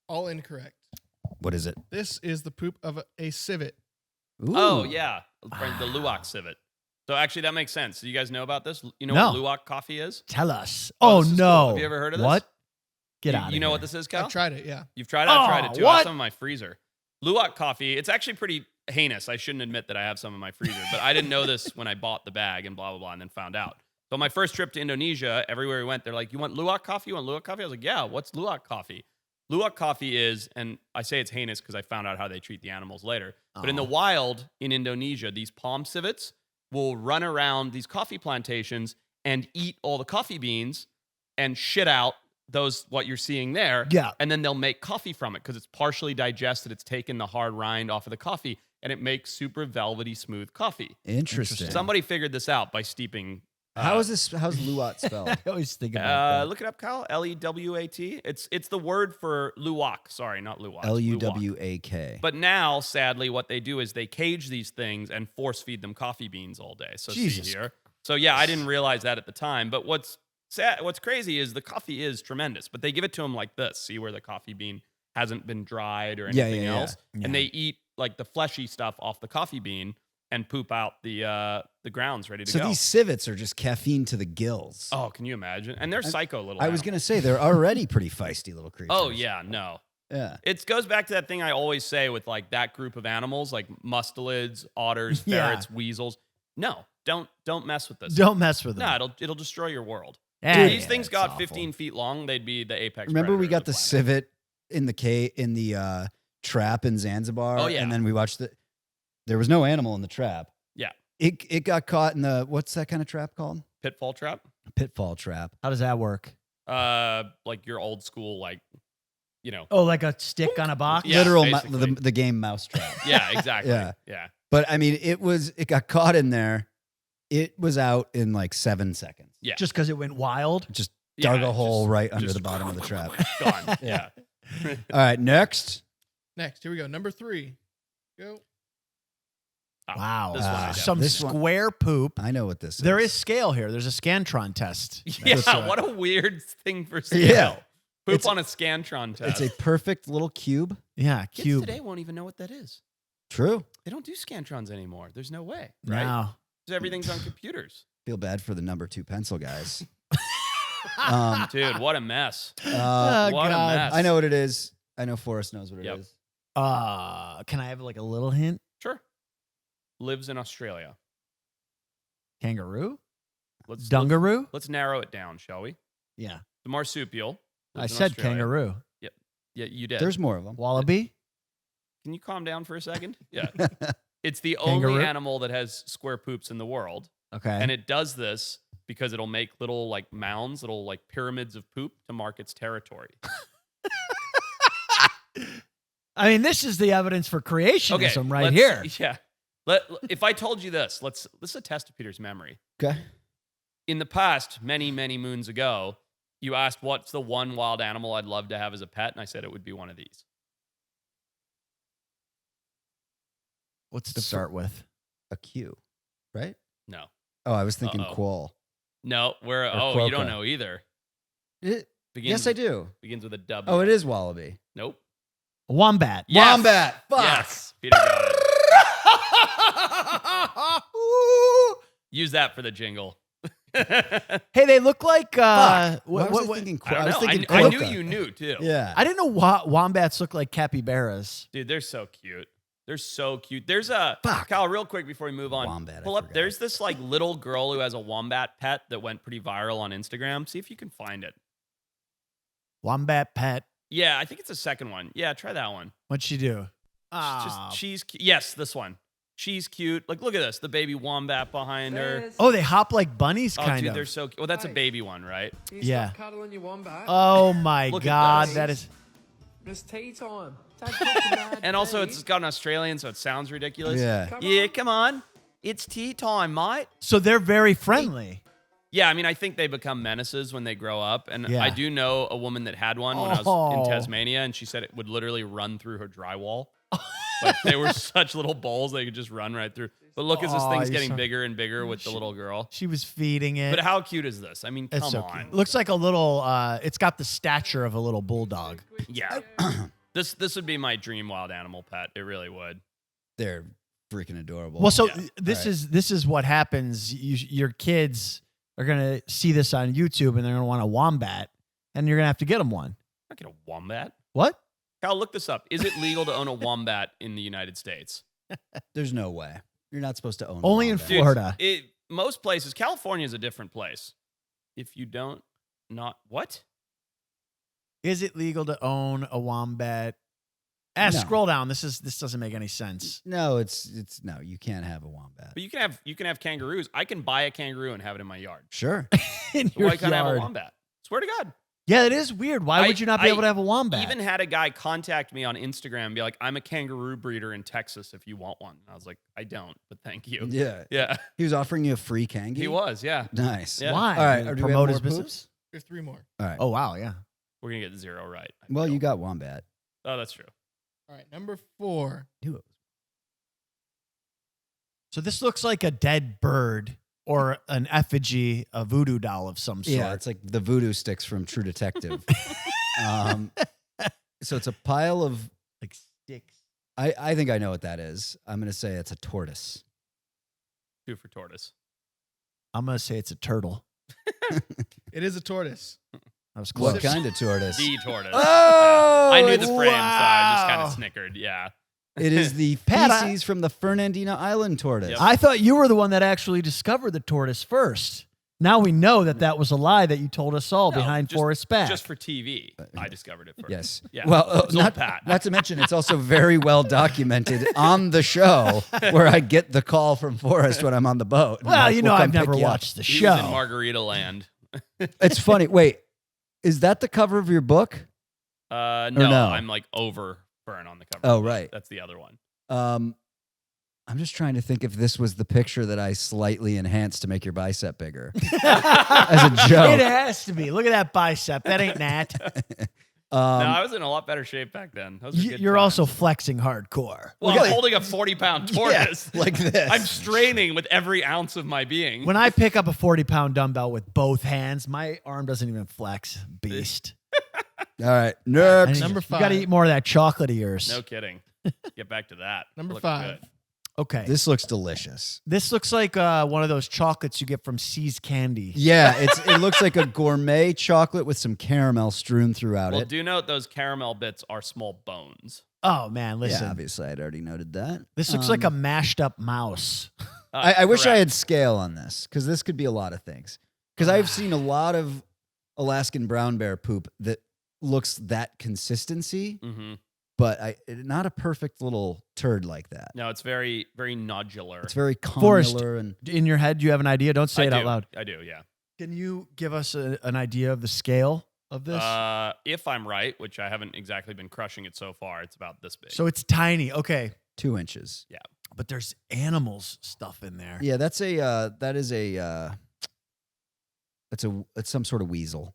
All incorrect. What is it? This is the poop of a civet. Ooh. Oh, yeah. The luwak civet. So actually, that makes sense. Do you guys know about this? You know No. what luwak coffee is? Tell us. Oh, Oh, this is no. cool. Have you ever heard of this? What? Get You- out of You know here. what this is, Cal? I've tried it, yeah. You've tried it? I've tried Oh, it too. I have what? some in my freezer. Luwak coffee, it's actually pretty heinous. I shouldn't admit that I have some in my freezer, but I didn't know this when I bought the bag and blah, blah, blah, and then found out. So my first trip to Indonesia, everywhere we went, they're like, you want luwak coffee? You want luwak coffee? I was like, yeah, what's luwak coffee? Luwak coffee is, and I say it's heinous because I found out how they treat the animals later, but in the wild in Indonesia, these palm civets will run around these coffee plantations and eat all the coffee beans and shit out what you're seeing there. Yeah. And then they'll make coffee from it because it's partially digested. It's taken the hard rind off of the coffee and it makes super velvety, smooth coffee. Interesting. Somebody figured this out by steeping. How's luwak spelled? I always think about that. Look it up, Kyle. Lewat. It's the word for luwak. Sorry, not luwak. Luwak. Luwak. But now, sadly, what they do is they cage these things and force feed them coffee beans all day. So Jesus. see here. So yeah, I didn't realize that at the time. But what's crazy is the coffee is tremendous, but they give it to them like this. See where the coffee bean hasn't been dried or anything else, and they eat like the fleshy stuff off the coffee bean and poop out the grounds ready to So go. these civets are just caffeine to the gills. Oh, can you imagine? And they're psycho little. I was animals. going to say they're already pretty feisty little creatures. Oh yeah, no. Yeah. It goes back to that thing I always say with like that group of animals, like mustelids, otters, Yeah. ferrets, weasels. No, don't mess with this. Don't mess with them. No, it'll destroy your world. Yeah, If these yeah, things it's got awful. 15 feet long, they'd be the apex. Remember we predator got of the planet. civet in the trap in Zanzibar? Oh, yeah. And then we watched there was no animal in the trap. Yeah. It got caught in what's that kind of trap called? Pitfall trap. Pitfall trap. How does that work? Like your old school, like, Oh, like a stick on a box? Yeah, Literal basically. the game Mousetrap. Yeah, exactly. Yeah. Yeah. But I mean, it got caught in there. It was out in like 7 seconds. Yeah. Just because it went wild? Just Yeah, dug a hole just- right under just the bottom of the trap. Gone. Yeah. All right, next. Next, here we go. Number 3. Go. Wow. This one I Some This one- square poop. I know what this There is. is scale here. There's a Scantron test. Yeah, That's, what a weird thing for scale. Yeah. Poop It's- on a Scantron test. It's a perfect little cube. yeah, Kids cube. today won't even know what that is. True. They don't do Scantrons anymore. There's no way, right? No. 'Cause everything's on computers. Feel bad for the number 2 pencil guys. Dude, what a mess. Oh, What a God. mess. I know what it is. I know Forrest knows what it Yep. is. Can I have like a little hint? Sure. Lives in Australia. Kangaroo? Dungaroo? Let's narrow it down, shall we? Yeah. The marsupial. I lives in said Australia. kangaroo. Yeah, you did. There's more of them. Wallaby? Can you calm down for a second? Yeah. It's the Kangaroo? only animal that has square poops in the world. Okay. And it does this because it'll make little like mounds, little like pyramids of poop to mark its territory. I mean, this is the evidence for creationism right let's- here. Yeah. If I told you this, this is a test of Peter's memory. Okay. In the past, many, many moons ago, you asked what's the one wild animal I'd love to have as a pet, and I said it would be one of these. What's to start with? A Q, right? No. Oh, I was thinking Uh-oh. qual. No, you quokka. don't know either. Yes, I do. Begins with a W. Oh, it is wallaby. Nope. Wombat. Yes. Wombat. Fuck. Yes. Peter got it. Use that for the jingle. Hey, they look like Fuck. Why was I thinking I don't I was know. thinking I knew quokka. you knew too. Yeah. I didn't know wombats look like capybaras. Dude, they're so cute. They're so cute. There's a Fuck. Kyle, real quick before we move on. Wombat, I Pull up. forgot. There's this like little girl who has a wombat pet that went pretty viral on Instagram. See if you can find it. Wombat pet. Yeah, I think it's the second one. Yeah, try that one. What'd she do? She's yes, this one. She's cute. Like, look at this, the baby wombat behind her. Oh, they hop like bunnies, Oh, kind dude, of. they're so cute. Well, that's a baby one, right? Yeah. Cuddling your wombat. Oh my Look at God, this. that is. It's tea time. Take a picture, Dad, And also, please. it's got an Australian, so it sounds ridiculous. Yeah. Come Yeah, on. come on. It's tea time, mate. So they're very friendly. Yeah, I mean, I think they become menaces when they grow up. And Yeah. I do know a woman that had one when I was Oh. in Tasmania, and she said it would literally run through her drywall. Like, they were such little bowls, they could just run right through. But look as this Oh, thing's you're getting so- bigger and bigger with the little girl. She was feeding it. But how cute is this? I mean, It's come so on. cute. Looks like a little. It's got the stature of a little bulldog. Yeah. This would be my dream wild animal pet. It really would. They're freaking adorable. Well, so Yeah. this is what happens. Your kids are gonna see this on YouTube and they're gonna want a wombat, and you're gonna have to get them one. I get a wombat. What? Kyle, look this up. Is it legal to own a wombat in the United States? there's no way. You're not supposed to own Only in wombat. Dude, Florida. Most places, California is a different place. If you don't, what? Is it legal to own a wombat? No. Scroll down. This doesn't make any sense. No, it's no. You can't have a wombat. But you can have kangaroos. I can buy a kangaroo and have it in my yard. Sure. In So your why can't I have a yard. wombat? Swear to God. Yeah, it is weird. Why would you not be I able to have a wombat? Even had a guy contact me on Instagram and be like, I'm a kangaroo breeder in Texas if you want one. And I was like, I don't, but thank you. Yeah. Yeah. He was offering you a free kangie. He was, yeah. Nice. Yeah. Why? All right. Do we Do we have promote more his business? poops? There's 3 more. All right. Oh wow, yeah. We're going to get 0 right. I Well, feel. you got wombat. Oh, that's true. All right, number 4. Knew it. So this looks like a dead bird or an effigy, a voodoo doll of some sort. Yeah, it's like the voodoo sticks from True Detective. So it's a pile of. like sticks. I think I know what that is. I'm going to say it's a tortoise. 2 for tortoise. I'm gonna say it's a turtle. It is a tortoise. I was close. What kind of tortoise? The tortoise. Oh, I knew the it's- frame, so I just kind wow. of snickered. Yeah. It is the Pat, I- feces from the Fernandina Island tortoise. Yep. I thought you were the one that actually discovered the tortoise first. Now we know that was a lie that you told us all No, behind just- Forrest's back. Just for TV, I discovered it first. Yes. Yeah. Well, It's old Pat. not to mention, it's also very well documented on the show where I get the call from Forrest when I'm on the boat. well, Like, you know, we'll I've come never pick you up. watched the He was in show. Margarita Land. It's funny. Wait, is that the cover of your book? No, no? I'm like over Fern on the cover. Oh, right. That's the other one. I'm just trying to think if this was the picture that I slightly enhanced to make your bicep bigger as a It joke. has to be. Look at that bicep. That ain't Nat. No, I was in a lot better shape back then. Those were good You're times. also flexing hardcore. Well, Look I'm at- holding a 40-pound tortoise. like this. I'm straining with every ounce of my being. When I pick up a 40-pound dumbbell with both hands, my arm doesn't even flex. Beast. All right, I next. think Number You got to 5. eat more of that chocolate of yours. No kidding. Get back to that. Number Look 5. good. Okay. This looks delicious. This looks like one of those chocolates you get from C's Candy. Yeah, it looks like a gourmet chocolate with some caramel strewn throughout Well, it. do note those caramel bits are small bones. Oh man, listen. Yeah, obviously I'd already noted that. This looks like a mashed up mouse. I wish I correct. had scale on this because this could be a lot of things. Because I've seen a lot of Alaskan brown bear poop that looks that consistency, Mm-hmm. but not a perfect little turd like that. No, it's very, very nodular. It's very Forrest. connular and In your head, do you have an idea? Don't say I it do. out loud. I do, yeah. Can you give us an idea of the scale of this? If I'm right, which I haven't exactly been crushing it so far, it's about this big. So it's tiny. Okay. 2 inches. But there's animals stuff in there. Yeah, that's it's some sort of weasel.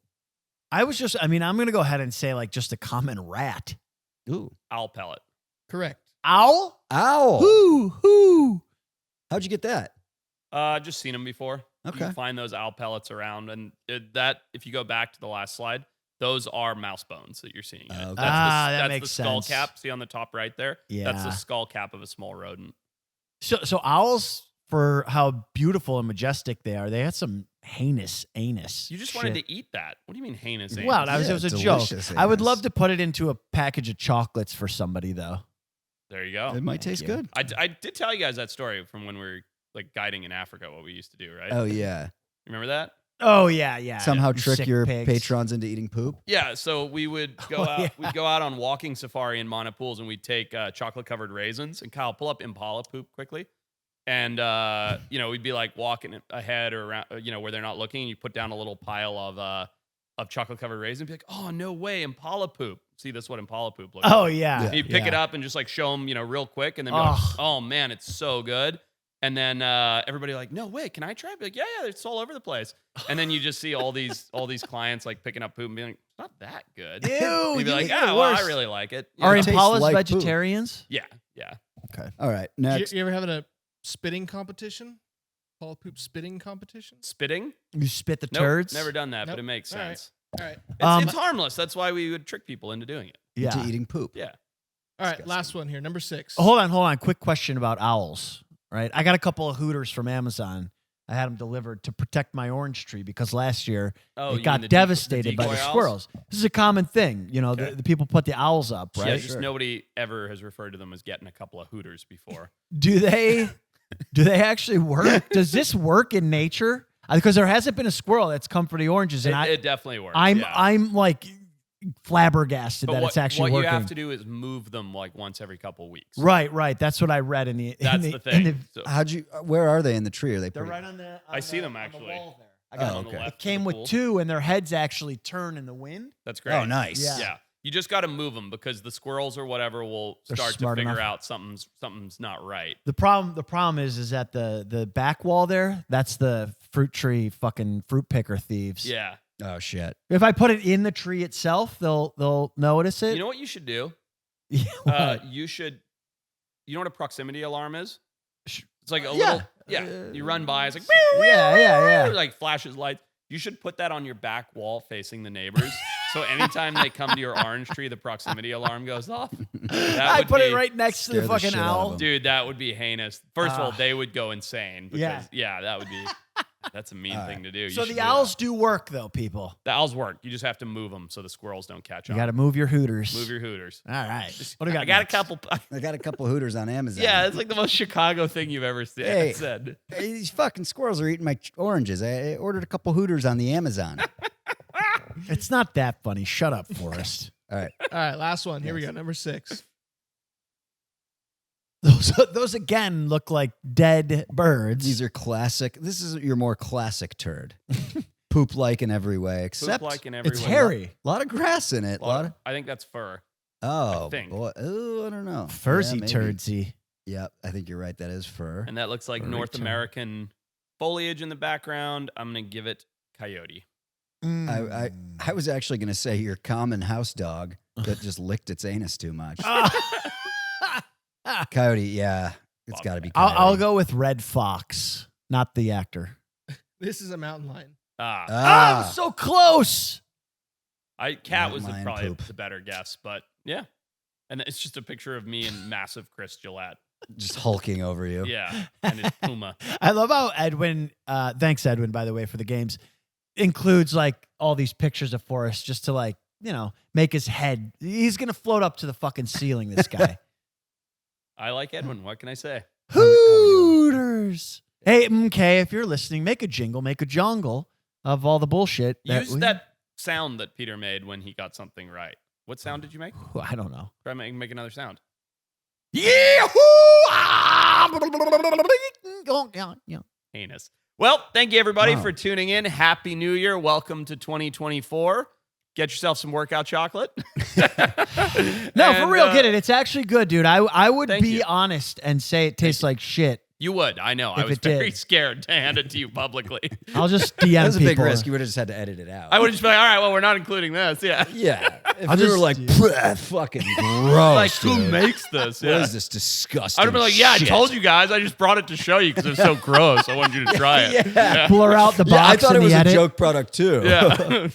I'm going to go ahead and say like just a common rat. Ooh, Owl pellet. Correct. Owl? owl. Who? How'd you get that? Just seen them before. Okay. You can find those owl pellets around, and that if you go back to the last slide, those are mouse bones that you're seeing. Okay. That's that that's makes the skull sense. cap. See on the top right there? That's Yeah. the skull cap of a small rodent. So owls, for how beautiful and majestic they are, they had some heinous anus. You just shit. wanted to eat that. What do you mean heinous? Wow, anus? it was a joke. delicious I would anus. love to put it into a package of chocolates for somebody, though. There you go. It might thank taste you. good. I did tell you guys that story from when we were like guiding in Africa, what we used to do, right? Oh yeah. Remember that? Oh, yeah. Somehow You trick sick your pigs. patrons into eating poop. Yeah, so we would go Oh, out. yeah. We'd go out on walking safari in Montepools, and we'd take chocolate covered raisins. And Kyle, pull up Impala poop quickly. And we'd be like walking ahead or around, where they're not looking. And you put down a little pile of chocolate covered raisins. Be like, oh no way, Impala poop. See, that's what Impala poop looks Oh, like. yeah. And you pick it up and just like show them, real quick, and then be like, Ugh. oh man, it's so good. And then everybody like, no way, can I try? Be like, yeah, it's all over the place. And then you just see all these clients like picking up poop and being like, it's not that good. Ew, And you'd be you like, make it well, I worse. really like it. Are It tastes Impalas like poop. vegetarians? Yeah. Okay. All right, Did next. you ever have a spitting competition? Paul poop spitting competition? Spitting? You spit the Nope, turds? never done that, but Nope. it makes All right. sense. All right. It's harmless. That's why we would trick people into doing it. Yeah. Into eating poop. Yeah. All right. Disgusting. Last one here. Number 6. Hold on. Quick question about owls, right? I got a couple of Hooters from Amazon. I had them delivered to protect my orange tree because last year Oh, it you mean got the devastated by decoy the owls? squirrels. This is a common thing. Okay. The people put the owls up, Yeah, right? just nobody ever has referred to them as getting a couple of Hooters before. Do they actually work? Does this work in nature? Because there hasn't been a squirrel that's come for the oranges, and It definitely works. I'm yeah. I'm like flabbergasted But that it's actually what working. you have to do is move them like once every couple weeks. Right. That's what I read in the. That's in the in thing. So How'd you? Where are they in the tree? Are they? they're pretty- right on the. I see them, actually. I got on them. the left It of came the with pool. 2, and their heads actually turn in the wind. That's great. Oh, nice. Yeah. Yeah. You just got to move them because the squirrels or whatever will They're start to smart figure enough. out something's not right. The problem is that the back wall there, that's the fruit tree fucking fruit picker thieves. Yeah. Oh shit. If I put it in the tree itself, they'll notice it. You know what you should do? Yeah, what? You know what a proximity alarm is? Sh- It's like a yeah. little, you run by, it's like, yeah. like flashes lights. You should put that on your back wall facing the neighbors. So anytime they come to your orange tree, the proximity alarm goes off. That I would put it be- right next to scare the the fucking shit out of owl. them. Dude, that would be heinous. First of all, Ah. they would go insane because Yeah. that would be that's a mean thing to do. You So should the do owls that. do work though, people. The owls work. You just have to move them so the squirrels don't catch You on. got to move your hooters. Move your Hooters. All right. What do we got? I got next? a couple. I got a couple Hooters on Amazon. Yeah, it's like the most Chicago thing you've ever Hey. said. Hey, these fucking squirrels are eating my oranges. I ordered a couple Hooters on the Amazon. It's not that funny. Shut up, Forrest. All right. All right. Last one. Here we go. Number 6. Those again look like dead birds. These are classic. This is your more classic turd. Poop like in every way, except like in every it's way. hairy. a lot of grass in it. I think that's fur. Oh, think. boy. Oh, I don't know. Furzy Yeah, maybe. turdsy. Yep, I think you're right. That is fur. And that looks like Furry North turd. American foliage in the background. I'm going to give it coyote. I was actually going to say your common house dog that just licked its anus too much. Coyote, yeah. It's got to be coyote. I'll go with red fox, not the actor. This is a mountain lion. I'm so close. Cat Not was mine, probably poop. the better guess, but yeah. And it's just a picture of me and massive Chris Gillette. Just hulking over you. Yeah. And it's Puma. I love how Edwin, thanks Edwin, by the way, for the games, includes like all these pictures of Forrest just to like, make his head. He's going to float up to the fucking ceiling, this guy. I like Edwin. What can I say? Hooters. Hey, MK, if you're listening, make a jingle, make a jungle of all the bullshit. Use that sound that Peter made when he got something right. What sound did you make? I don't know. Try make another sound. Yeah. Heinous. Well, thank you everybody Wow. for tuning in. Happy New Year. Welcome to 2024. Get yourself some workout chocolate. No, for real, get it. It's actually good, dude. I would Thank be you. honest and say it tastes like shit. You would. I know. I If was it did. very scared to hand it to you publicly. I'll just DM That was a big people. risk. You would have just had to edit it out. I would just be like, all right, well, we're not including this. Yeah. Yeah. If I'll you were just- like, "Bleh, fucking gross. Like, who dude. makes this? What Yeah. is this disgusting I would have been like, yeah, shit? I told you guys. I just brought it to show you because it's so gross. I wanted you to try it. Yeah. Blur out the box Yeah, I thought it in was the a edit. joke product too. Yeah.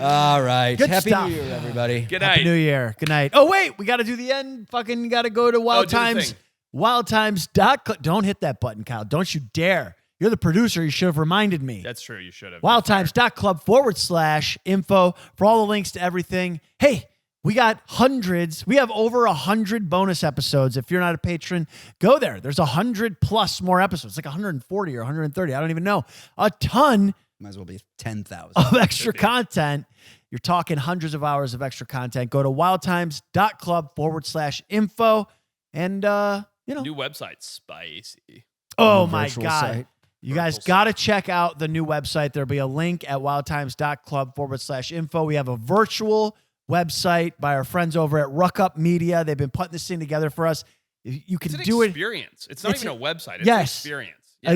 All right. Good Happy stuff. New Year, everybody. Good Happy night. New Year. Good night. Oh, wait. We got to do the end. Fucking got to go to Wild do the Times. thing. WildTimes.com. Don't hit that button, Kyle. Don't you dare. You're the producer. You should have reminded me. That's true. You should have. WildTimes.club/info for all the links to everything. Hey, we got hundreds. We have over 100 bonus episodes. If you're not a patron, go there. There's 100 plus more episodes, like 140 or 130. I don't even know. A ton Might as well be 10,000. of extra content. You're talking hundreds of hours of extra content. Go to wildtimes.club/info. And, New website, spicy. oh On the my virtual God. site. You guys Virtual got to check out the new website. There'll be a link at wildtimes.club/info. We have a virtual website by our friends over at Ruck Up Media. They've been putting this thing together for us. You can It's an do it. experience. It's not It's even a website. It's yes. an experience. Yeah.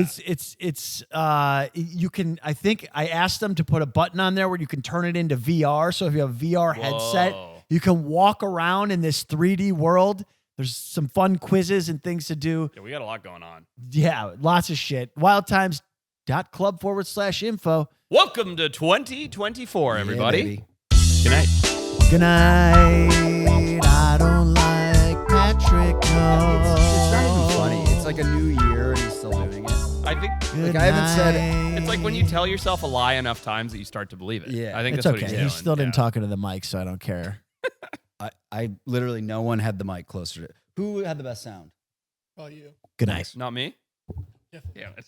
You can, I think I asked them to put a button on there where you can turn it into VR. So if you have a VR headset, Whoa. you can walk around in this 3D world. There's some fun quizzes and things to do. Yeah, we got a lot going on. Yeah, lots of shit. Wildtimes.club/info. Welcome to 2024, everybody. Yeah, baby. Good night. Good night. I don't like Patrick. It's not even funny. It's like a new year and he's still doing it. I think Good I haven't said- night. it's like when you tell yourself a lie enough times that you start to believe it. Yeah. I think It's that's okay. what he's He doing. still didn't Yeah. talk into the mic, so I don't care. I literally, no one had the mic closer to it. Who had the best sound? Oh, you. Good night. Not me? Yeah. Damn it.